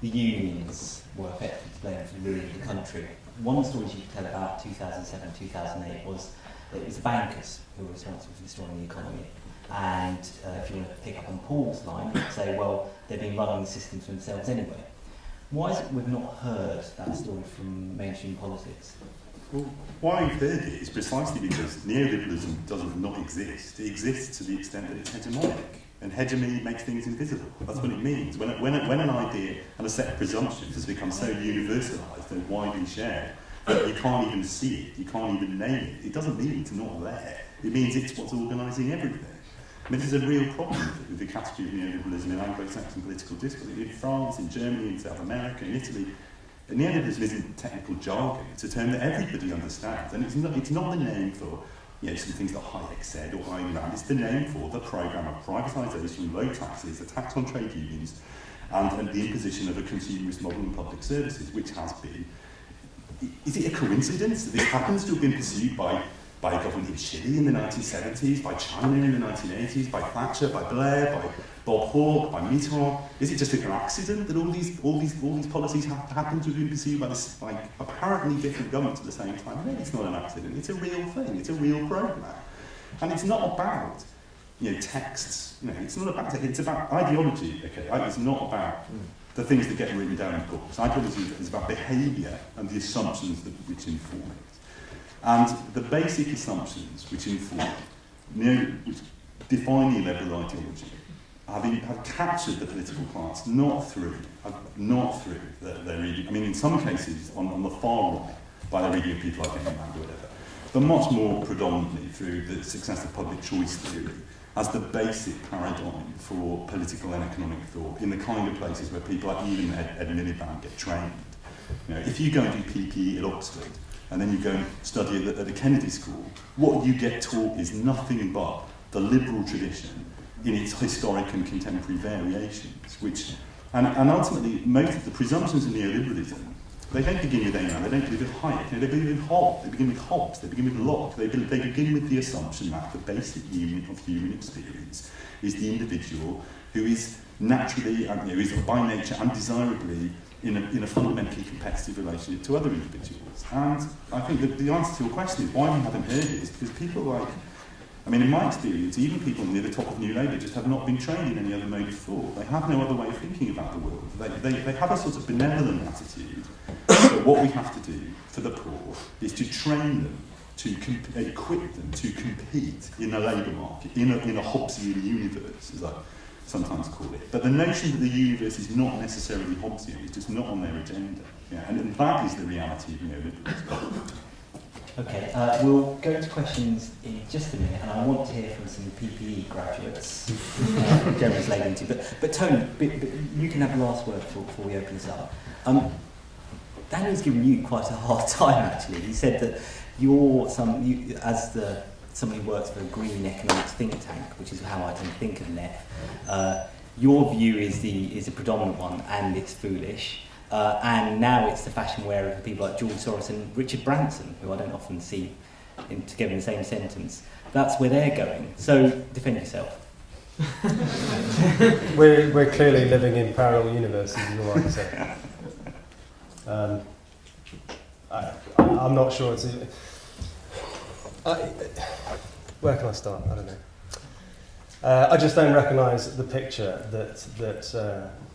the unions were effectively to blame for ruining the country, one of the stories you could tell about 2007, 2008 was that it was the bankers who were responsible for destroying the economy. And if you want to pick up on Paul's line, you could say, well, they've been running the system for themselves anyway. Why is it we've not heard that story from mainstream politics? Well, why we've heard it is precisely because neoliberalism doesn't not exist. It exists to the extent that it's hegemonic. And hegemony makes things invisible. That's what it means. When an idea and a set of presumptions has become so universalised and widely shared that you can't even see it, you can't even name it, it doesn't mean it's not there. It means it's what's organising everything. I mean, this is a real problem with the category of neoliberalism in Anglo-Saxon political discourse. In France, in Germany, in South America, in Italy, neoliberalism isn't technical jargon. It's a term that everybody understands. And it's not the name for some things that Hayek said or Ayn Rand. It's the name for the programme of privatisation, low taxes, a tax on trade unions, and the imposition of a consumerist model in public services, which has been... Is it a coincidence that this happens to have been pursued by a government in Chile in the 1970s, by China in the 1980s, by Thatcher, by Blair, by Bob Hawke, by Mitterrand? Is it just an accident that all these policies have happened to have been pursued by this apparently different governments at the same time? No, it's not an accident. It's a real thing. It's a real programme, and it's not about texts. It's not about it's about ideology. Okay, it's not about the things that get written down in books. Ideology is about behaviour and the assumptions which inform it. And the basic assumptions which inform, which define neoliberal ideology, have captured the political class not through their reading. I mean, in some cases, on the far right, by the reading of people like Ayn Rand or whatever, but much more predominantly through the success of public choice theory as the basic paradigm for political and economic thought in the kind of places where people like Ian and Ed Miliband get trained. If you go and do PPE at Oxford, and then you go and study at the Kennedy School, what you get taught is nothing but the liberal tradition in its historic and contemporary variations, and ultimately most of the presumptions of neoliberalism, they don't begin with Ayn Rand, they don't begin with Hayek, they begin with Hobbes, they begin with Locke, they begin with the assumption that the basic unit of human experience is the individual who is naturally, is by nature undesirably in a fundamentally competitive relationship to other individuals. And I think that the answer to your question is why we haven't heard it is because people in my experience, even people near the top of New Labour just have not been trained in any other mode of thought. They have no other way of thinking about the world. They have a sort of benevolent attitude that what we have to do for the poor is to train them, to equip them to compete in a labour market, in a Hobbesian universe, as I sometimes call it. But the notion that the universe is not necessarily Hobbesian is just not on their agenda. And that is the reality of neoliberalism. Okay, we'll go to questions in just a minute, and I want to hear from some PPE graduates. Jeremy's laid into, but Tony, you can have the last word before we open this up. Daniel's given you quite a hard time, actually. He said that somebody who works for a green economics think tank, which is how I tend to think of NEF, your view is the predominant one, and it's foolish. And now it's the fashion wearer of people like George Soros and Richard Branson, who I don't often see together in the same sentence. That's where they're going. So defend yourself. We're clearly living in parallel universes, is all I can say. I'm not sure it's... where can I start? I don't know. I just don't recognise the picture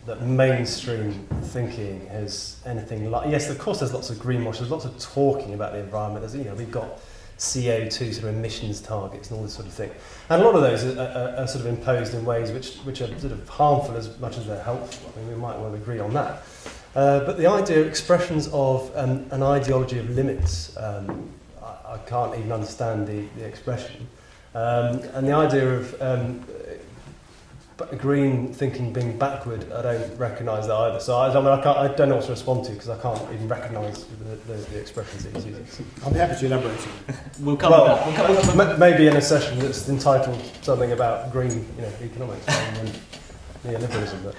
that mainstream thinking has anything like... Yes, of course there's lots of greenwash, there's lots of talking about the environment. There's, we've got CO2 sort of emissions targets and all this sort of thing. And a lot of those are sort of imposed in ways which are sort of harmful as much as they're helpful. I mean, we might well agree on that. But the idea of expressions of an ideology of limits, I can't even understand the expression. And the idea of green thinking being backward, I don't recognise that either. So I don't know what to respond to because I can't even recognise the expressions that he's using. I'll be happy to elaborate. We'll come back. Maybe in a session that's entitled something about green, economics rather than neoliberalism. But.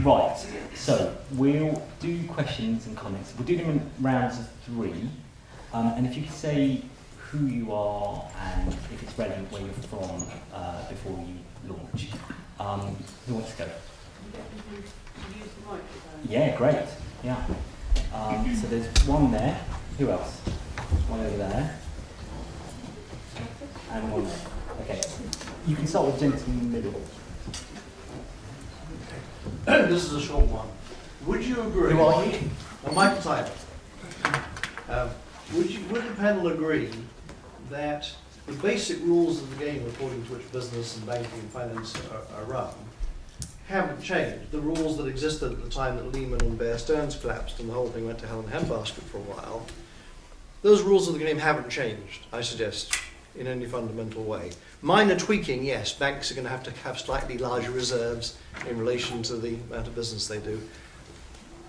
Right. So we'll do questions and comments. We'll do them in rounds of 3. And if you could say who you are and if it's relevant where you're from before you launch. Who wants to go? Yeah, great. Yeah. So there's one there. Who else? One over there. And one there. Okay. You can start with the gentleman in the middle. This is a short one. Would you agree? Who are you? Well, Michael Tyler. Would the panel agree that the basic rules of the game according to which business and banking and finance are run haven't changed. The rules that existed at the time that Lehman and Bear Stearns collapsed and the whole thing went to hell in a handbasket for a while, those rules of the game haven't changed, I suggest, in any fundamental way. Minor tweaking, yes, banks are going to have slightly larger reserves in relation to the amount of business they do.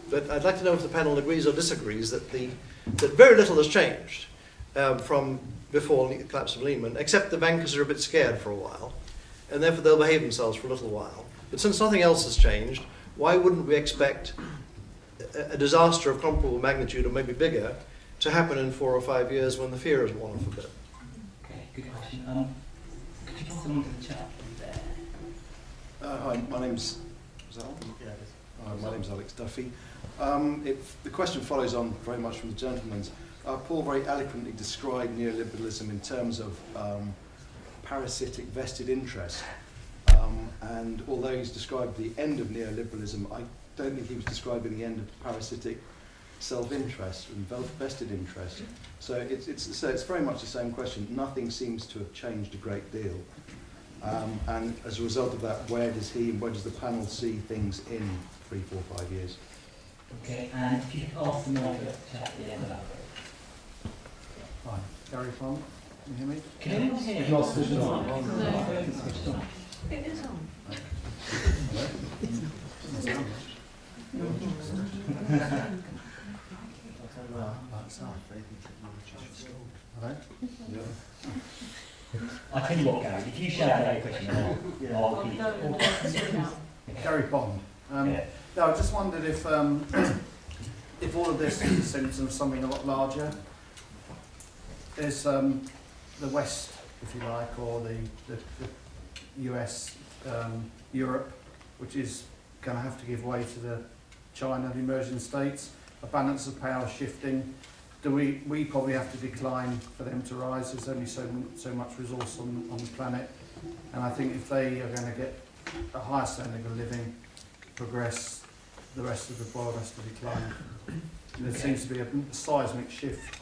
But I'd like to know if the panel agrees or disagrees that very little has changed from before the collapse of Lehman, except the bankers are a bit scared for a while, and therefore they'll behave themselves for a little while. But since nothing else has changed, why wouldn't we expect a disaster of comparable magnitude, or maybe bigger, to happen in 4 or 5 years when the fear has worn off a bit? Okay, good question. Could you pass along to the chat there? Hi, my name's Alex Duffy. The question follows on very much from the gentleman's. Paul very eloquently described neoliberalism in terms of parasitic vested interest. And although he's described the end of neoliberalism, I don't think he was describing the end of parasitic self-interest and vested interest. So it's very much the same question. Nothing seems to have changed a great deal. And as a result of that, where does the panel see things in 3, 4, 5 years? Okay, and if you could ask the moderator to chat at the end of that. Hi, Gary Fong, can you hear me? Can anyone hear me? Not switched on. It is on. I tell you what, Gary, if you shout out your question, I'll repeat it. Gary Bond. No, I just wondered if all of this is a symptom of something a lot larger. There's the West, if you like, or the US, Europe, which is going to have to give way to the China, the emerging states. A balance of power shifting. Do we probably have to decline for them to rise? There's only so much resource on the planet, and I think if they are going to get a higher standard of living, progress, the rest of the world has to decline. There seems to be a seismic shift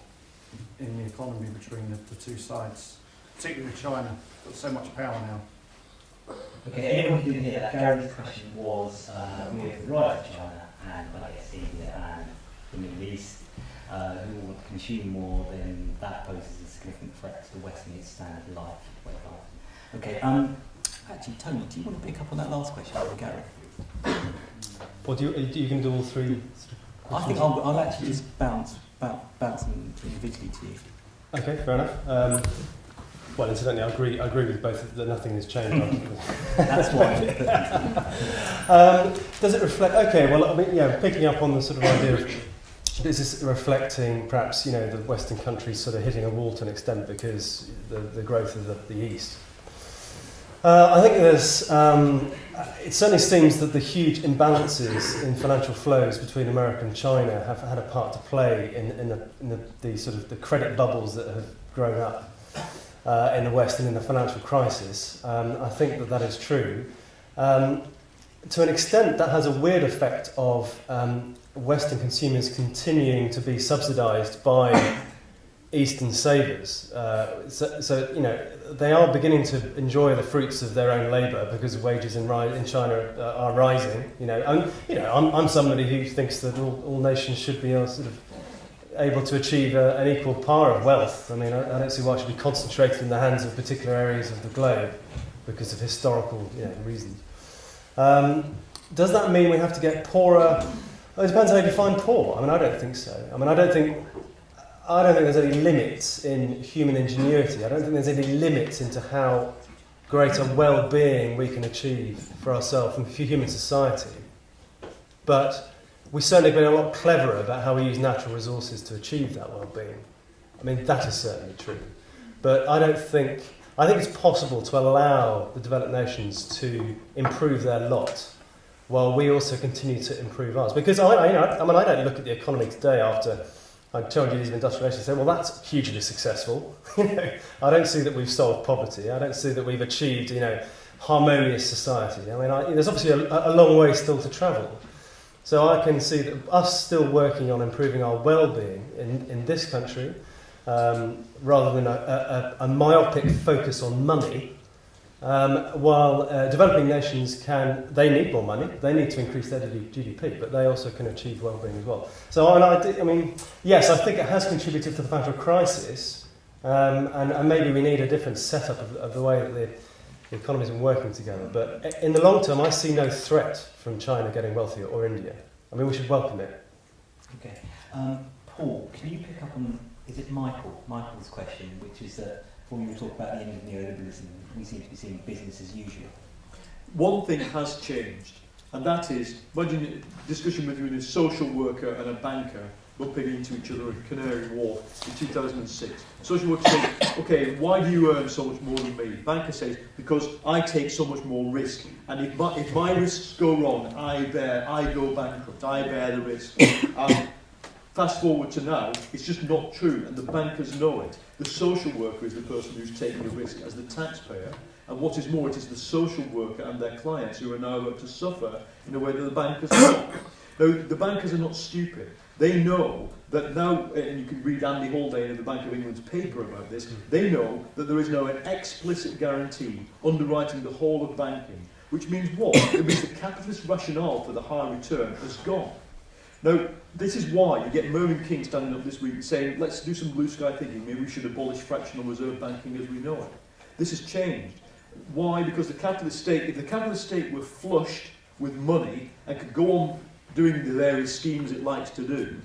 in the economy between the two sides, particularly with China. Got so much power now. Okay, anyone who didn't hear that, Gary's question was with the rise of China and I guess India and the Middle East, who want to consume more, then that poses a significant threat to Western standard of life, way of life. Okay, actually, Tony, do you want to pick up on that last question with Gary? Or you can do all three? I think I'll actually just bounce them individually to you. Okay, fair enough. Well, incidentally, I agree with both that nothing has changed. That's why. Does it reflect? Okay, well, I mean, yeah, picking up on the sort of idea of is this reflecting perhaps the Western countries sort of hitting a wall to an extent because the growth of the East. I think there's. It certainly seems that the huge imbalances in financial flows between America and China have had a part to play in the sort of the credit bubbles that have grown up in the West and in the financial crisis. I think that is true. To an extent, that has a weird effect of Western consumers continuing to be subsidised by Eastern savers. So they are beginning to enjoy the fruits of their own labour because wages in China are rising. I'm somebody who thinks that all nations should be sort of able to achieve an equal par of wealth. I mean, I don't see why it should be concentrated in the hands of particular areas of the globe because of historical reasons. Does that mean we have to get poorer? Well, it depends how you define poor. I mean, I don't think so. I mean, I don't think there's any limits in human ingenuity. I don't think there's any limits into how great a well-being we can achieve for ourselves and for human society. But we certainly have been a lot cleverer about how we use natural resources to achieve that well-being. I mean, that is certainly true. But I think it's possible to allow the developed nations to improve their lot while we also continue to improve ours. Because I don't look at the economy today after I told you these industrializations and say, well, that's hugely successful. I don't see that we've solved poverty. I don't see that we've achieved, harmonious society. I mean, there's obviously a long way still to travel. So I can see that us still working on improving our well-being in this country rather than a myopic focus on money. While developing nations they need more money, they need to increase their GDP, but they also can achieve well-being as well. So, yes, I think it has contributed to the financial crisis, and maybe we need a different setup of the way that the economies are working together. But in the long term, I see no threat from China getting wealthier or India. I mean, we should welcome it. Okay. Paul, can you pick up on, is it Michael's question, which is that when we talk about the end of neoliberalism, we seem to be seeing business as usual. One thing has changed, and that is, imagine a discussion between a social worker and a banker bumping into each other at Canary Wharf in 2006. Social worker says, okay, why do you earn so much more than me? Banker says, because I take so much more risk, and if my risks go wrong, I go bankrupt, I bear the risk. Fast forward to now, it's just not true, and the bankers know it. The social worker is the person who's taking the risk as the taxpayer, and what is more, it is the social worker and their clients who are now about to suffer in a way that the bankers are not. Now, the bankers are not stupid. They know that now, and you can read Andy Haldane in the Bank of England's paper about this, they know that there is now an explicit guarantee underwriting the whole of banking, which means what? It means the capitalist rationale for the high return has gone. Now, this is why you get Mervyn King standing up this week saying, let's do some blue sky thinking, maybe we should abolish fractional reserve banking as we know it. This has changed. Why? Because the capitalist state, if the capitalist state were flushed with money and could go on doing the various schemes it likes to do,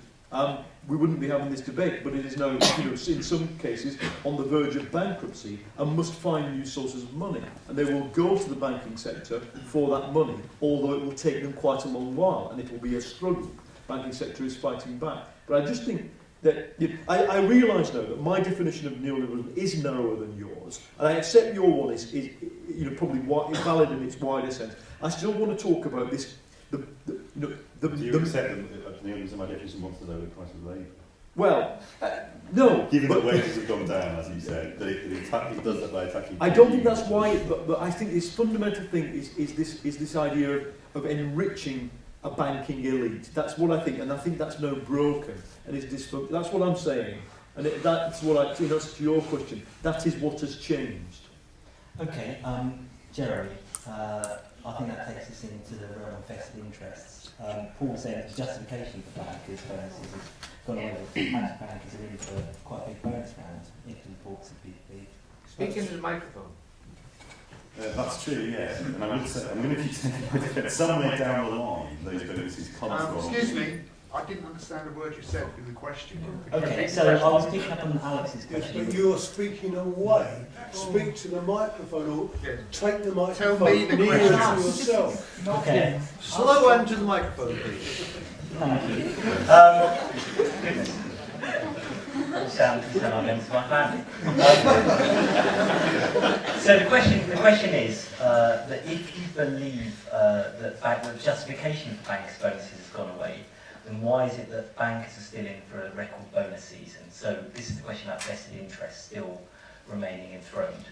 we wouldn't be having this debate, but it is now, in some cases, on the verge of bankruptcy and must find new sources of money. And they will go to the banking sector for that money, although it will take them quite a long while, and it will be a struggle. Banking sector is fighting back. But I just think that I realise now that my definition of neoliberalism is narrower than yours, and I accept your one is probably valid in its wider sense. I still want to talk about this. Do you accept that neoliberalism, my definition, wants to lower the price of labour? Well, no. Given that wages have gone down, as you said, that it does that by attacking. I don't think that's why, but I think this fundamental thing is this idea of enriching a banking elite. That's what I think, and I think that's now broken, and it's dysfunctional. That's what I'm saying, and that's what I. That's to your question. That is what has changed. Okay, Jeremy. I think that takes us into the realm of vested interests. Paul was saying that the justification for bankers' bonuses has gone away. Most bankers are in for quite a big bonus round if the reports of BP. Speak into the microphone. That's true, yeah. And I'm going to keep saying that somewhere down the line, those bonuses come from. Excuse me, I didn't understand a word you said in the question. Okay, so I was picking up on Alex's question. But you're speaking away. Speak to the microphone or take the microphone Tell me the nearer to question. yourself. Okay. Slow on to the microphone, please. Thank you. Sound against my family. So the question is that if you believe that the justification for banks' bonuses has gone away, then why is it that bankers are still in for a record bonus season? So this is the question about vested interests still remaining enthroned.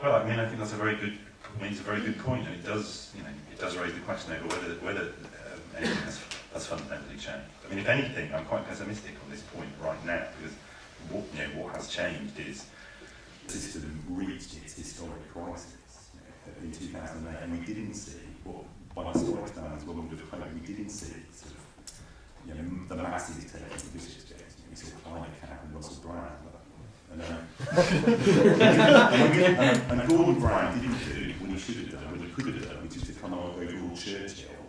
Well, I mean, I think that's a very good. It's a very good point, and it does raise the question over whether anything has fundamentally changed. I mean, if anything, I'm quite pessimistic on this point right now, because what has changed is the system reached its historic crisis in 2008, and we didn't see what, by historic standards, what we would have hoped, we didn't see sort of the masses taking the business gains. We saw Climate Cap and Russell Brand. And Gordon Brown didn't do what he should have done, what he could have done, which is to come up with overall Churchill,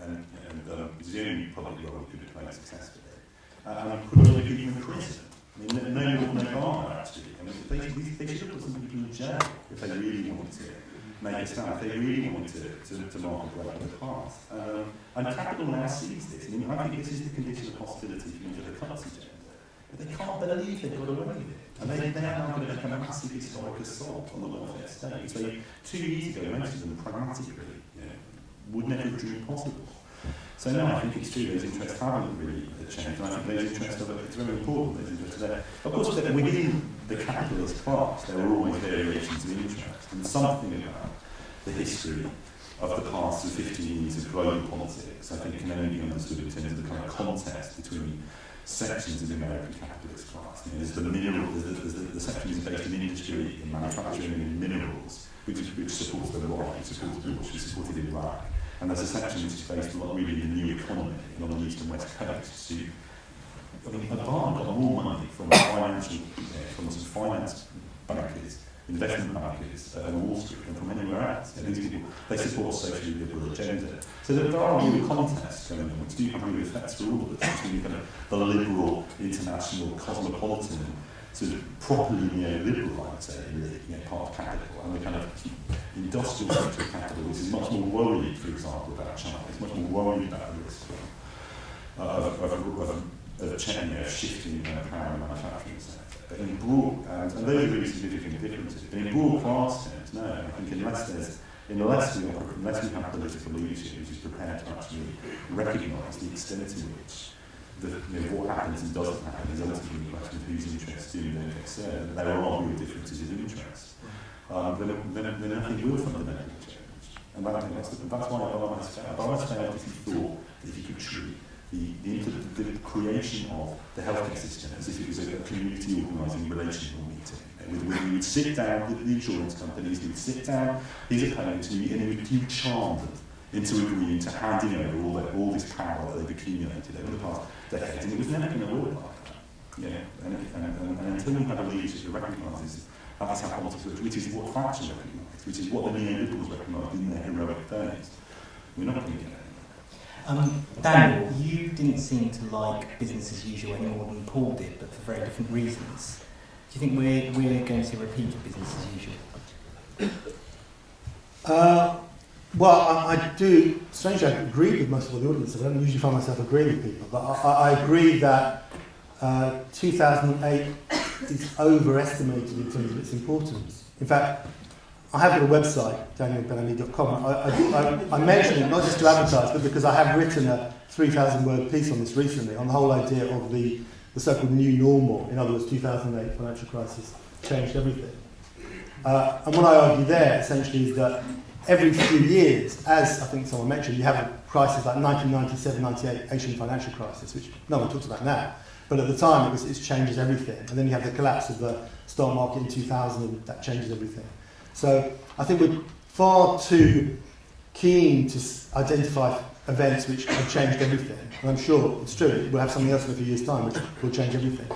and it was the only public role he could have played successfully. And put other people in prison. I mean, no harm, actually. I mean, they should have put some people in jail if they really wanted to make a stand, if they really wanted to mark a break with the past. And Capital now sees this. I mean, I think this is the condition of hostility for the cuts agenda. But they can't believe they've got away with it. And they are now going to become a massive historic assault on the welfare state. So 2 years ago, most of them pragmatically would never have dreamed possible. So no, I think it's true, those interests haven't really changed. And I think those interests it's very important, those interests are there. Of course, within the capitalist class, there are always variations of interest. And something about the history of the past 15 years of global politics, I think, can only be understood in terms of the kind of contest between sections of the American capitalist class. You know, there's the mineral, there's the sections based in industry, in manufacturing, and in minerals, which supports the right, which supports Bush, which supported Iraq. And there's a section which is based on really the new economy on the east and west coast. So, I mean, Obama got more money from from some finance bankers, investment bankers on Wall Street than from anywhere else. And these people, they support a socially liberal agenda. So there are real contests going on which do have real effects for all of us, between kind of the liberal, international, cosmopolitan, sort of properly neoliberal, I'd say, part of capital, and the kind of industrial sector of capital, which is much more worried, for example, about China. It's much more worried about the risk of shifting power in the manufacturing sector. But in broad, and those are really significant differences. But in broad class terms, no, I think unless we have political leadership which is prepared to actually recognise the extent to which what happens and doesn't happen is ultimately a question of whose interests do and don't get served. There are real differences of interest. Then I think will fundamentally change. And that's why Obama's failed if he thought that he could treat the creation of the healthcare system as if it was a community organising relational meeting. We would sit down with the insurance companies, we would sit down, his opponents, and he would charm them into agreeing to handing over all this power that they've accumulated over the past decades. And it was never going to work like that. And until we have a leadership that recognises that's how politics works, which is what Thatcher recognised, which is what the neoliberals recognised in their heroic days, we're not going to get it. Daniel, you didn't seem to like business as usual any more than Paul did, but for very different reasons. Do you think we're going to repeat business as usual? Well, I do, strangely, I agree with most of the audience. I don't usually find myself agreeing with people, but I agree that 2008 is overestimated in terms of its importance. In fact, I have got a website, danielbellamy.com. I mention it not just to advertise, but because I have written a 3,000-word piece on this recently, on the whole idea of the so-called new normal. In other words, 2008 financial crisis changed everything. And what I argue there, essentially, is that every few years, as I think someone mentioned, you have a crisis like 1997-98 Asian financial crisis, which no one talks about now. But at the time, it changes everything. And then you have the collapse of the stock market in 2000, and that changes everything. So I think we're far too keen to identify events which have changed everything. And I'm sure it's true, we'll have something else in a few years' time which will change everything.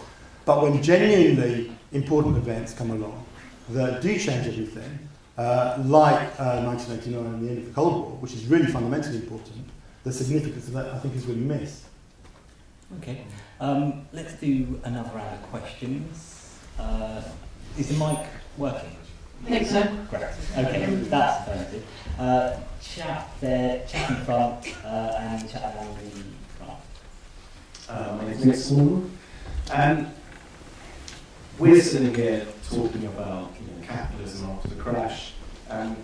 But when genuinely important events come along that do change everything, like 1989 and the end of the Cold War, which is really fundamentally important, the significance of that, I think, is really missed. Okay. Let's do another round of questions. Is the mic working? I think so. Great. Okay, that's affirmative. Chap there, chap in front, and chap along the front. My name's Nick Small. We're sitting here talking about capitalism after the crash, and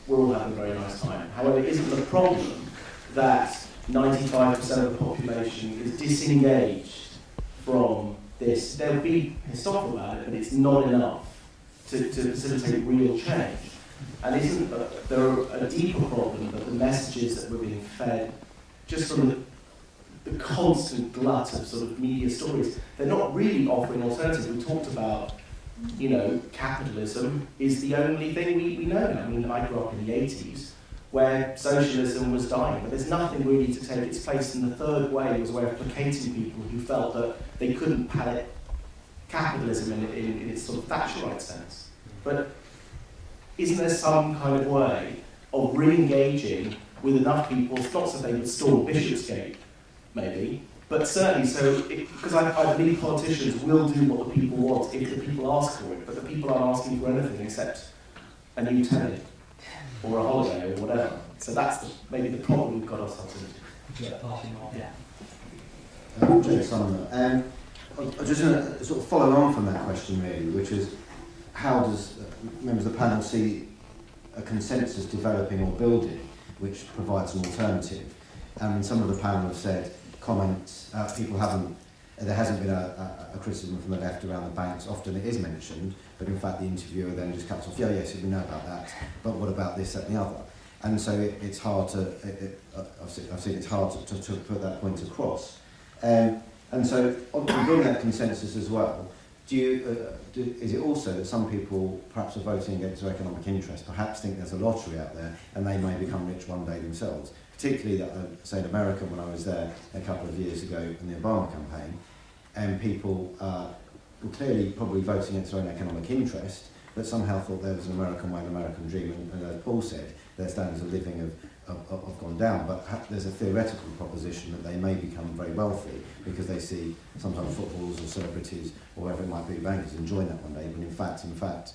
we're all having a very nice time. However, isn't the problem that 95% of the population is disengaged from this? There'll be stuff about it, but it's not enough to facilitate real change. And isn't there a deeper problem that the messages that we're being fed, just from the constant glut of sort of media stories, they're not really offering alternatives. We talked about, capitalism is the only thing we know. I mean, I grew up in the 80s where socialism was dying, but there's nothing really to take its place. And the third way was a way of placating people who felt that they couldn't palate capitalism in its sort of Thatcherite sense. But isn't there some kind of way of re-engaging with enough people, not so they would storm Bishopsgate, maybe, but certainly because I believe politicians will do what the people want if the people ask for it, but the people aren't asking for anything except a new tenant or a holiday or whatever. So that's maybe the problem we've got ourselves into. Yeah. James Sumner. I just want to sort of follow on from that question really, which is how does members of the panel see a consensus developing or building which provides an alternative? Some of the panel have said comments, there hasn't been a criticism from the left around the banks. Often it is mentioned, but in fact the interviewer then just cuts off, yes, we know about that, but what about this, that and the other? And so it's hard to, I've seen it's hard to put that point across. And so within that consensus as well, is it also that some people perhaps are voting against their economic interest, perhaps think there's a lottery out there and they may become rich one day themselves? Particularly, say in America when I was there a couple of years ago in the Obama campaign, and people were clearly probably voting against their own economic interest, but somehow thought there was an American way, an American dream, and as Paul said, their standards of living have gone down, but there's a theoretical proposition that they may become very wealthy because they see sometimes footballers or celebrities or whoever it might be, bankers enjoying that one day, but in fact,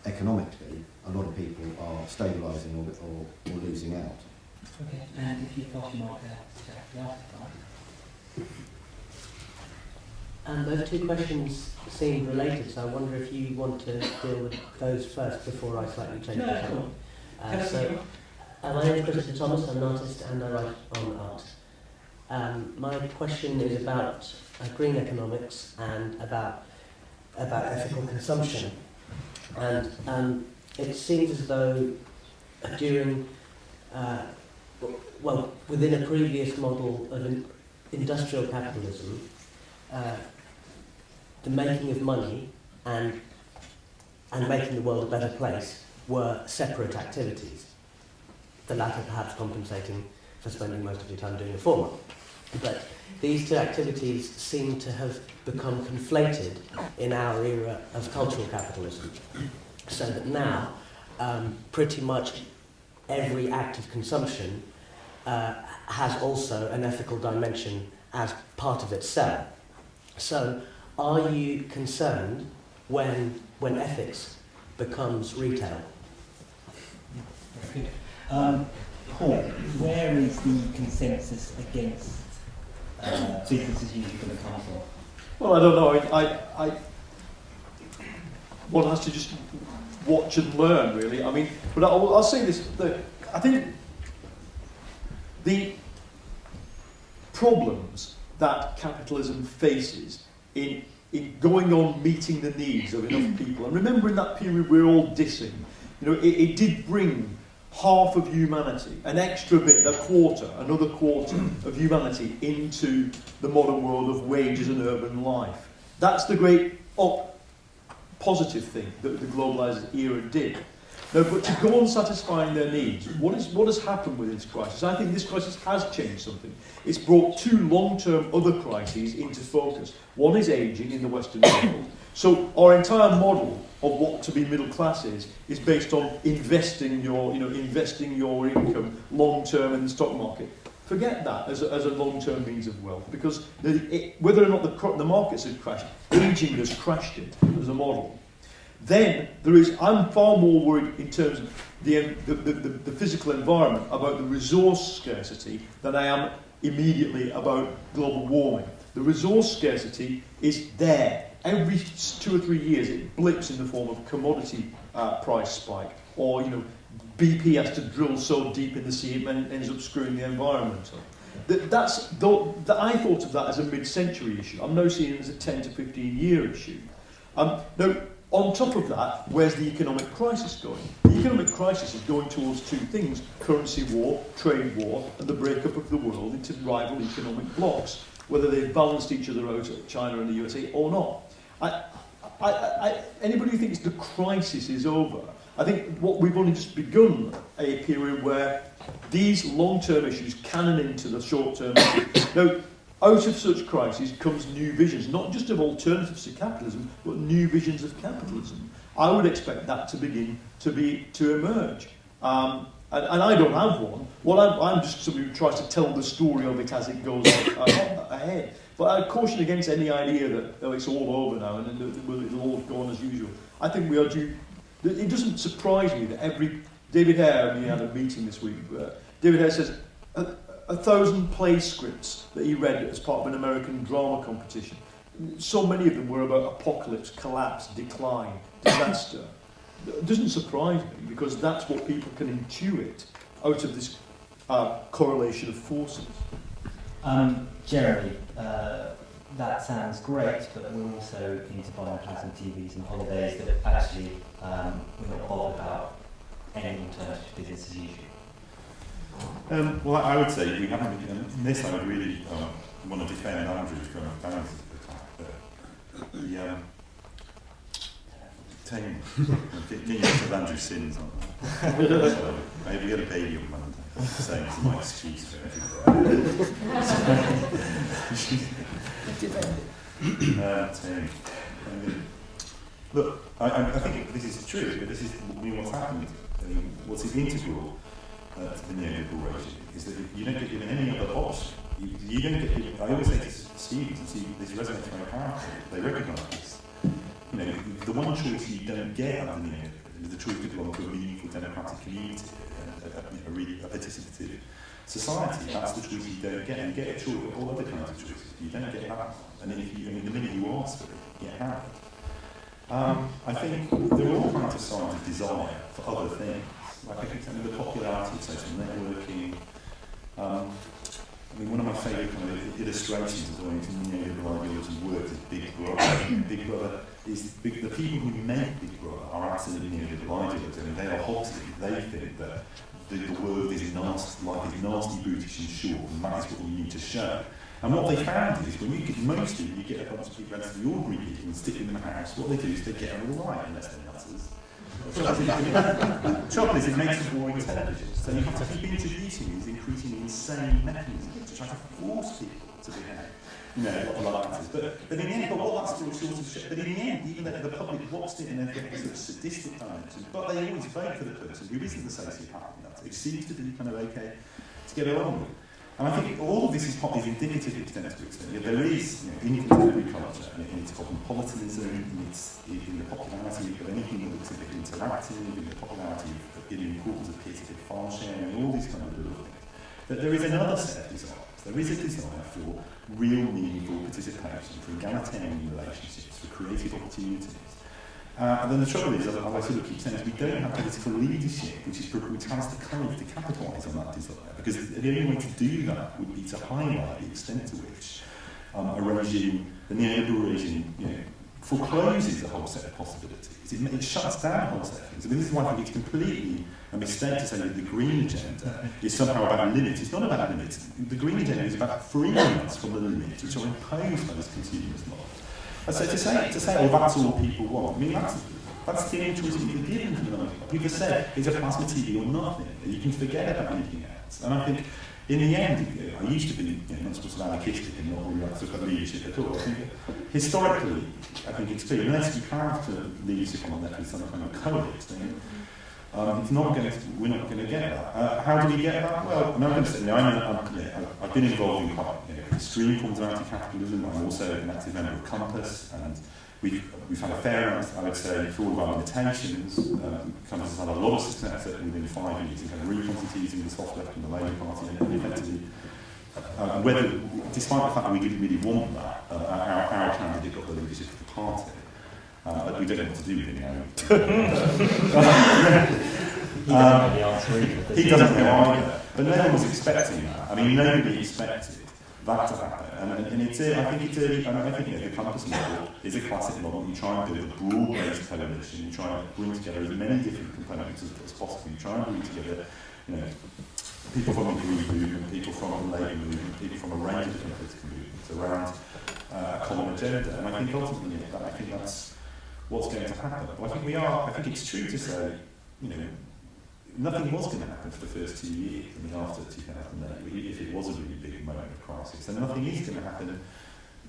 economically, a lot of people are stabilising or losing out. Okay, and if you pass your mic there, And those two questions seem related, so I wonder if you want to deal with those first before I slightly change the topic. My name is Christopher Thomas, I'm an artist and I write on art. My question is about green economics and about ethical consumption. And it seems as though during, within a previous model of industrial capitalism, the making of money and making the world a better place were separate activities. The latter perhaps compensating for spending most of your time doing the former. But these two activities seem to have become conflated in our era of cultural capitalism, so that now pretty much every act of consumption has also an ethical dimension as part of itself. So, are you concerned when ethics becomes retail? Paul, where is the consensus against business as usual going to come from? Well, I don't know. One has to just watch and learn, really. I mean, but I'll say this: I think the problems that capitalism faces in going on meeting the needs of enough people, and remember in that period we're all dissing, it did bring half of humanity, an extra bit, another quarter of humanity into the modern world of wages and urban life. That's the great positive thing that the globalised era did. No, but to go on satisfying their needs, what has happened with this crisis? I think this crisis has changed something. It's brought two long-term other crises into focus. One is ageing in the Western world. So our entire model of what to be middle class is based on investing your income long-term in the stock market. Forget that as a long-term means of wealth, because whether or not the markets have crashed, ageing has crashed it as a model. Then I'm far more worried in terms of the physical environment about the resource scarcity than I am immediately about global warming. The resource scarcity is there. Every 2 or 3 years it blips in the form of commodity price spike, or BP has to drill so deep in the sea it ends up screwing the environment up. I thought of that as a mid-century issue. I'm now seeing it as a 10 to 15 year issue. Now, on top of that, where's the economic crisis going? The economic crisis is going towards two things: currency war, trade war, and the breakup of the world into rival economic blocs, whether they've balanced each other out, China and the USA, or not. Anybody who thinks the crisis is over, I think we've only just begun a period where these long-term issues cannon into the short-term issues. Now, out of such crises comes new visions, not just of alternatives to capitalism, but new visions of capitalism. I would expect that to begin to emerge. And I don't have one. Well, I'm just somebody who tries to tell the story of it as it goes ahead. But I caution against any idea that it's all over now and it'll all go on as usual. I think we are due. It doesn't surprise me that David Hare, we had a meeting this week. David Hare says 1,000 play scripts that he read as part of an American drama competition. So many of them were about apocalypse, collapse, decline, disaster. It doesn't surprise me, because that's what people can intuit out of this correlation of forces. Jeremy, that sounds great, but we're also into buying plasma TVs and holidays that actually we're not bothered about any alternative business as usual. Well, I would say we haven't. In this, I would really want to defend Andrew from a balance attack. But the getting rid of Andrew's sins on that. So maybe we had a baby on Monday, saying it's my excuse for everything. Look, I think this is true, but this is what's happened. What's integral to the neoliberal regime is that you don't get given any other option. You don't get given. I always say to students, and see this resonates very powerfully. They recognise this. You know, the one choice you don't get under neoliberalism is the choice to belong to a meaningful democratic community, a participative society. That's the choice you don't get. You get a choice of all other kinds of choices. You don't get that. And if you, the minute you ask for it, you get hammered. I think there are all kinds of signs of desire for other things. Like I think the popularity of social networking. I mean, one of my favourite kind of illustrations of the way neoliberal ideology works is Big Brother. Big Brother is the people who make Big Brother are absolutely neoliberal ideologues. I mean, they are hostile. They think that the world is nasty, like it's nasty, brutish, and short, and that is what you need to show. And what they found is when you get mostly you get a bunch of people, relatively ordinary people, and stick them in the house. What they do is they get them all right, unless they're nutters. Trouble is, it makes it boring television. So you have to keep introducing these increasingly insane mechanisms to try to force people to behave, you know, like that. But in the end, what that's still sort of shit. But in the end, even though the public watched it and they've got sort of sadistic dimensions, but they always vote for the person who isn't the sociopath, who seems to be kind of okay to get along with. And I think all of this is indicative extent to extent. There is, in contemporary culture, in its cosmopolitanism, in the popularity of anything that looks a bit interactive, in the popularity of the importance of peer-to-peer file sharing, all these kind of little things, that there is another set of desires. There is a desire for real meaningful participation, for egalitarian relationships, for creative opportunities. And then the trouble is, as I sort of keep saying, is we don't have political leadership which has the courage to capitalise on that desire. Because the only way to do that would be to highlight the extent to which a regime, the neoliberal regime, forecloses a whole set of possibilities. It shuts down a whole set of things. I mean, this is why I think it's completely a mistake to say that the green agenda is somehow about limits. It's not about limits. The green agenda is about freeing us from the limits which are imposed by this consumerist model. And so to say, oh, that's all people want, I mean, that's the only choice you've given to them. People said it's a plasma TV or nothing. You can forget about anything else. And I think, in the end, I used to be not supposed to be anarchistic and not really like sort of leadership at all. I think historically, I think it's clear, unless you have to leadership on the left with some kind of codex, then it's not going to, we're not going to get that. How do we get that? Well, I'm going to say, I've been involved in quite extreme forms of anti-capitalism. I'm also an active member of Compass, and we've had a fair amount, I would say, for all of our limitations. Compass has had a lot of success within 5 years in kind of reconstituting the soft left and the Labour Party, and effectively, despite the fact that we didn't really want that, our candidate got the leadership of the party. But we don't know what to do with him now. He doesn't know either. But no one was expecting that. I mean, nobody expected that to happen. And it's, I think the Compass model is a classic model. You try and build a broad-based coalition. You try and bring together as many different components as possible. You try and bring together, people from the Green movement, people from the Labour movement, people from a range of different political movements around a common agenda. And I think ultimately, that's what's going to happen. Well, I think it's true to say, nothing was going to happen for the first 2 years, after 2008, if it was a really big moment of crisis. And nothing is going to happen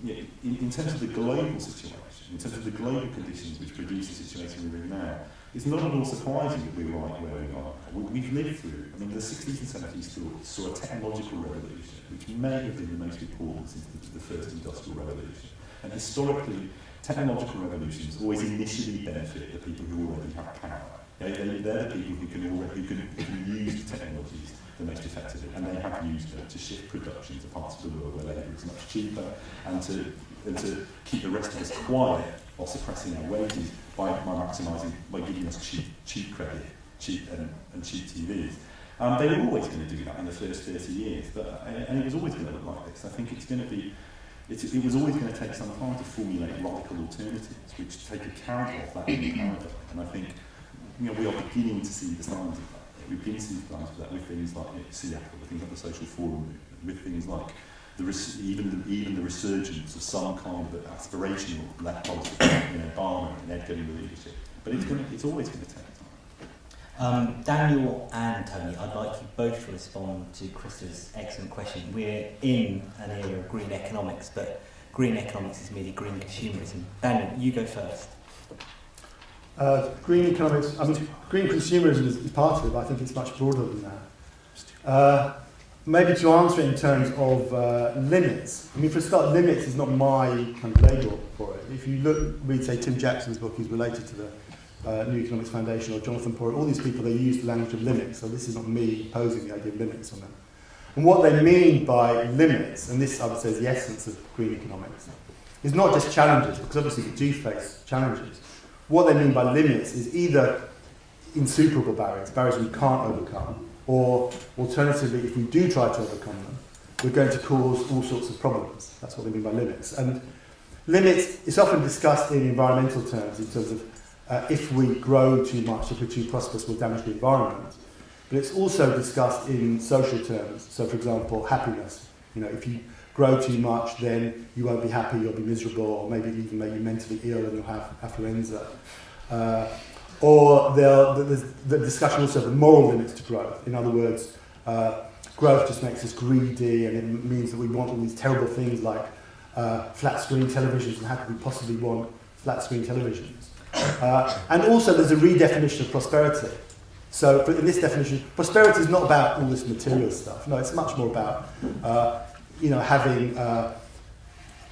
in terms of the global situation, in terms of the global conditions which produce the situation we're in now. It's not at all surprising that we're right where we are. We've lived through, the 60s and 70s saw a technological revolution, which may have been the most important since the first industrial revolution. And historically, technological revolutions always initially benefit the people who already have power. They're the people who can use the technologies the most effectively, and they have used them to shift production to parts of the world where labour is much cheaper, and to keep the rest of us quiet while suppressing our wages by giving us cheap credit, cheap TVs. They were always going to do that in the first 30 years, and it was always going to look like this. I think it's going to be. It was always going to take some time to formulate radical alternatives which take account of that new paradigm, and I think we are beginning to see the signs of that. We've been synthesised with that with things like Seattle, with things like the social forum movement, with things like even the resurgence of some kind of aspirational left politics, Barnum and Ed getting the leadership. But it's always going to take time. Daniel and Tony, I'd like you both to respond to Krista's excellent question. We're in an era of green economics, but green economics is merely green consumerism. Daniel, you go first. Green economics, green consumerism is part of it, but I think it's much broader than that. Maybe to answer it in terms of limits. For a start, limits is not my kind of label for it. If you read, say, Tim Jackson's book, he's related to the New Economics Foundation, or Jonathan Porritt, all these people, they use the language of limits, so this is not me posing the idea of limits on them. And what they mean by limits, and this I would say is the essence of green economics, is not just challenges, because obviously we do face challenges. What they mean by limits is either insuperable barriers, barriers we can't overcome, or alternatively, if we do try to overcome them, we're going to cause all sorts of problems. That's what they mean by limits. And limits is often discussed in environmental terms, in terms of if we grow too much, if we're too prosperous, we'll damage the environment. But it's also discussed in social terms. So, for example, happiness. If you grow too much, then you won't be happy, you'll be miserable, or maybe even make you mentally ill and you'll have affluenza. Or there's the discussion also of the moral limits to growth. In other words, growth just makes us greedy, and it means that we want all these terrible things like flat screen televisions, and how could we possibly want flat screen televisions? And also there's a redefinition of prosperity. So in this definition, prosperity is not about all this material stuff. No, it's much more about having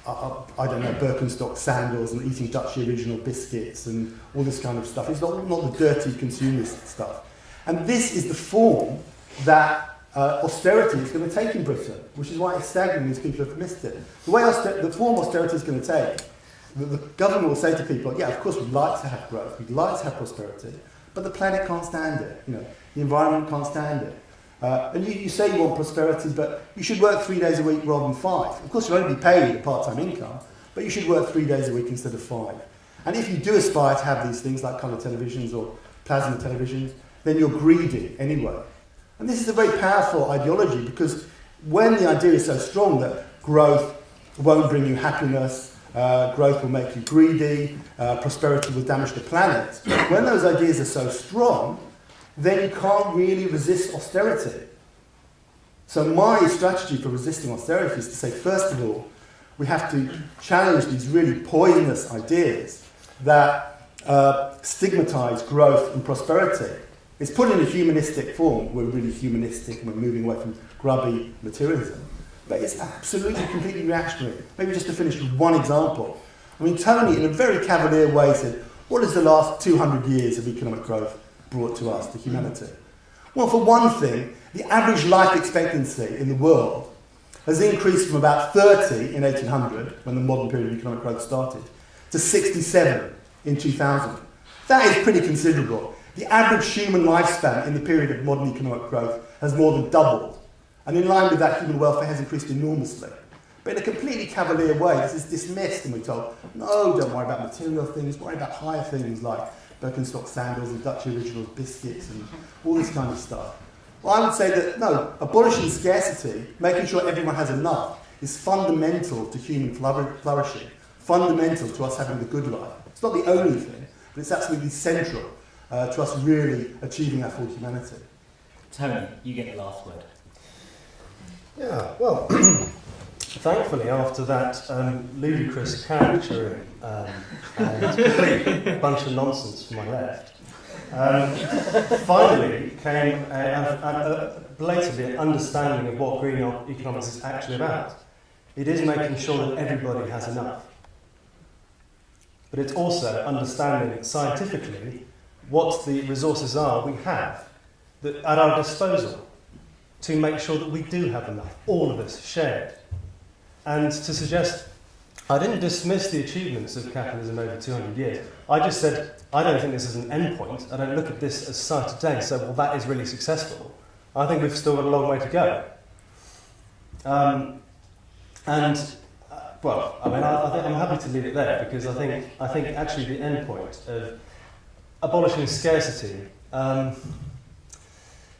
Birkenstock sandals and eating Dutch original biscuits and all this kind of stuff. It's not the dirty consumerist stuff. And this is the form that austerity is going to take in Britain, which is why it's staggering these people have missed it. The form austerity is going to take, the government will say to people, yeah, of course we'd like to have growth, we'd like to have prosperity, but the planet can't stand it, the environment can't stand it. And you say you want prosperity, but you should work 3 days a week rather than 5. Of course, you'll only be paid a part-time income, but you should work 3 days a week instead of 5. And if you do aspire to have these things like colour televisions or plasma televisions, then you're greedy anyway. And this is a very powerful ideology, because when the idea is so strong that growth won't bring you happiness, growth will make you greedy, prosperity will damage the planet, when those ideas are so strong, then you can't really resist austerity. So my strategy for resisting austerity is to say, first of all, we have to challenge these really poisonous ideas that stigmatise growth and prosperity. It's put in a humanistic form. We're really humanistic and we're moving away from grubby materialism. But it's absolutely, completely reactionary. Maybe just to finish with one example. Tony, in a very cavalier way, said, what has the last 200 years of economic growth brought to us, to humanity? Well, for one thing, the average life expectancy in the world has increased from about 30 in 1800, when the modern period of economic growth started, to 67 in 2000. That is pretty considerable. The average human lifespan in the period of modern economic growth has more than doubled. And in line with that, human welfare has increased enormously. But in a completely cavalier way, this is dismissed, and we're told, no, don't worry about material things, worry about higher things like Birkenstock sandals and Dutch original biscuits and all this kind of stuff. Well, I would say that, no, abolishing scarcity, making sure everyone has enough, is fundamental to human flourishing, fundamental to us having the good life. It's not the only thing, but it's absolutely central to us really achieving our full humanity. Tony, you get the last word. Yeah, well, thankfully, after that ludicrous caricaturing and complete bunch of nonsense from my left, finally came blatantly an understanding of what green economics is actually about. It is making sure that everybody has enough. But it's also understanding scientifically what the resources are we have at our disposal to make sure that we do have enough, all of us shared. And to suggest, I didn't dismiss the achievements of capitalism over 200 years. I just said, I don't think this is an end point. I don't look at this as society today and say, well, that is really successful. I think we've still got a long way to go. Well, I mean, I think I'm happy to leave it there, because I think actually the end point of abolishing scarcity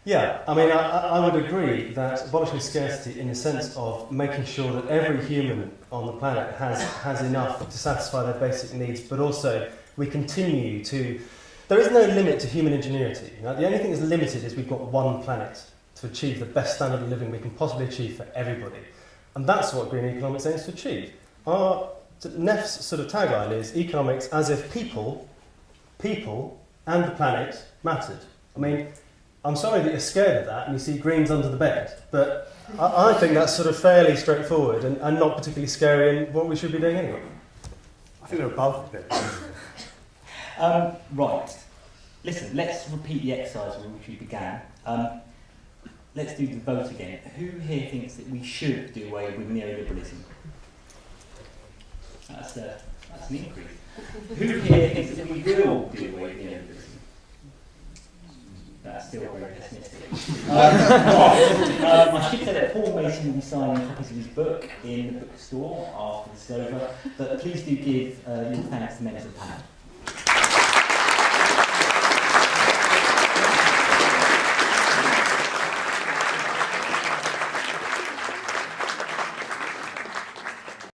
Yeah, I mean, I would agree that abolishing scarcity in the sense of making sure that every human on the planet has enough to satisfy their basic needs, but also we continue to... There is no limit to human ingenuity. You know? The only thing that's limited is we've got one planet to achieve the best standard of living we can possibly achieve for everybody. And that's what green economics aims to achieve. Our NEF's sort of tagline is economics as if people and the planet mattered. I mean, I'm sorry that you're scared of that and you see greens under the bed, but I think that's sort of fairly straightforward and not particularly scary and what we should be doing anyway. I think they're above a bit. Right. Listen, let's repeat the exercise with which we began. Let's do the vote again. Who here thinks that we should do away with neoliberalism? That's an increase. Who here thinks that we will do away with neoliberalism? That's still very pessimistic. I should say that Paul Mason will be signing copies of his book in the bookstore after this is over, but please do give your thanks to members of the panel.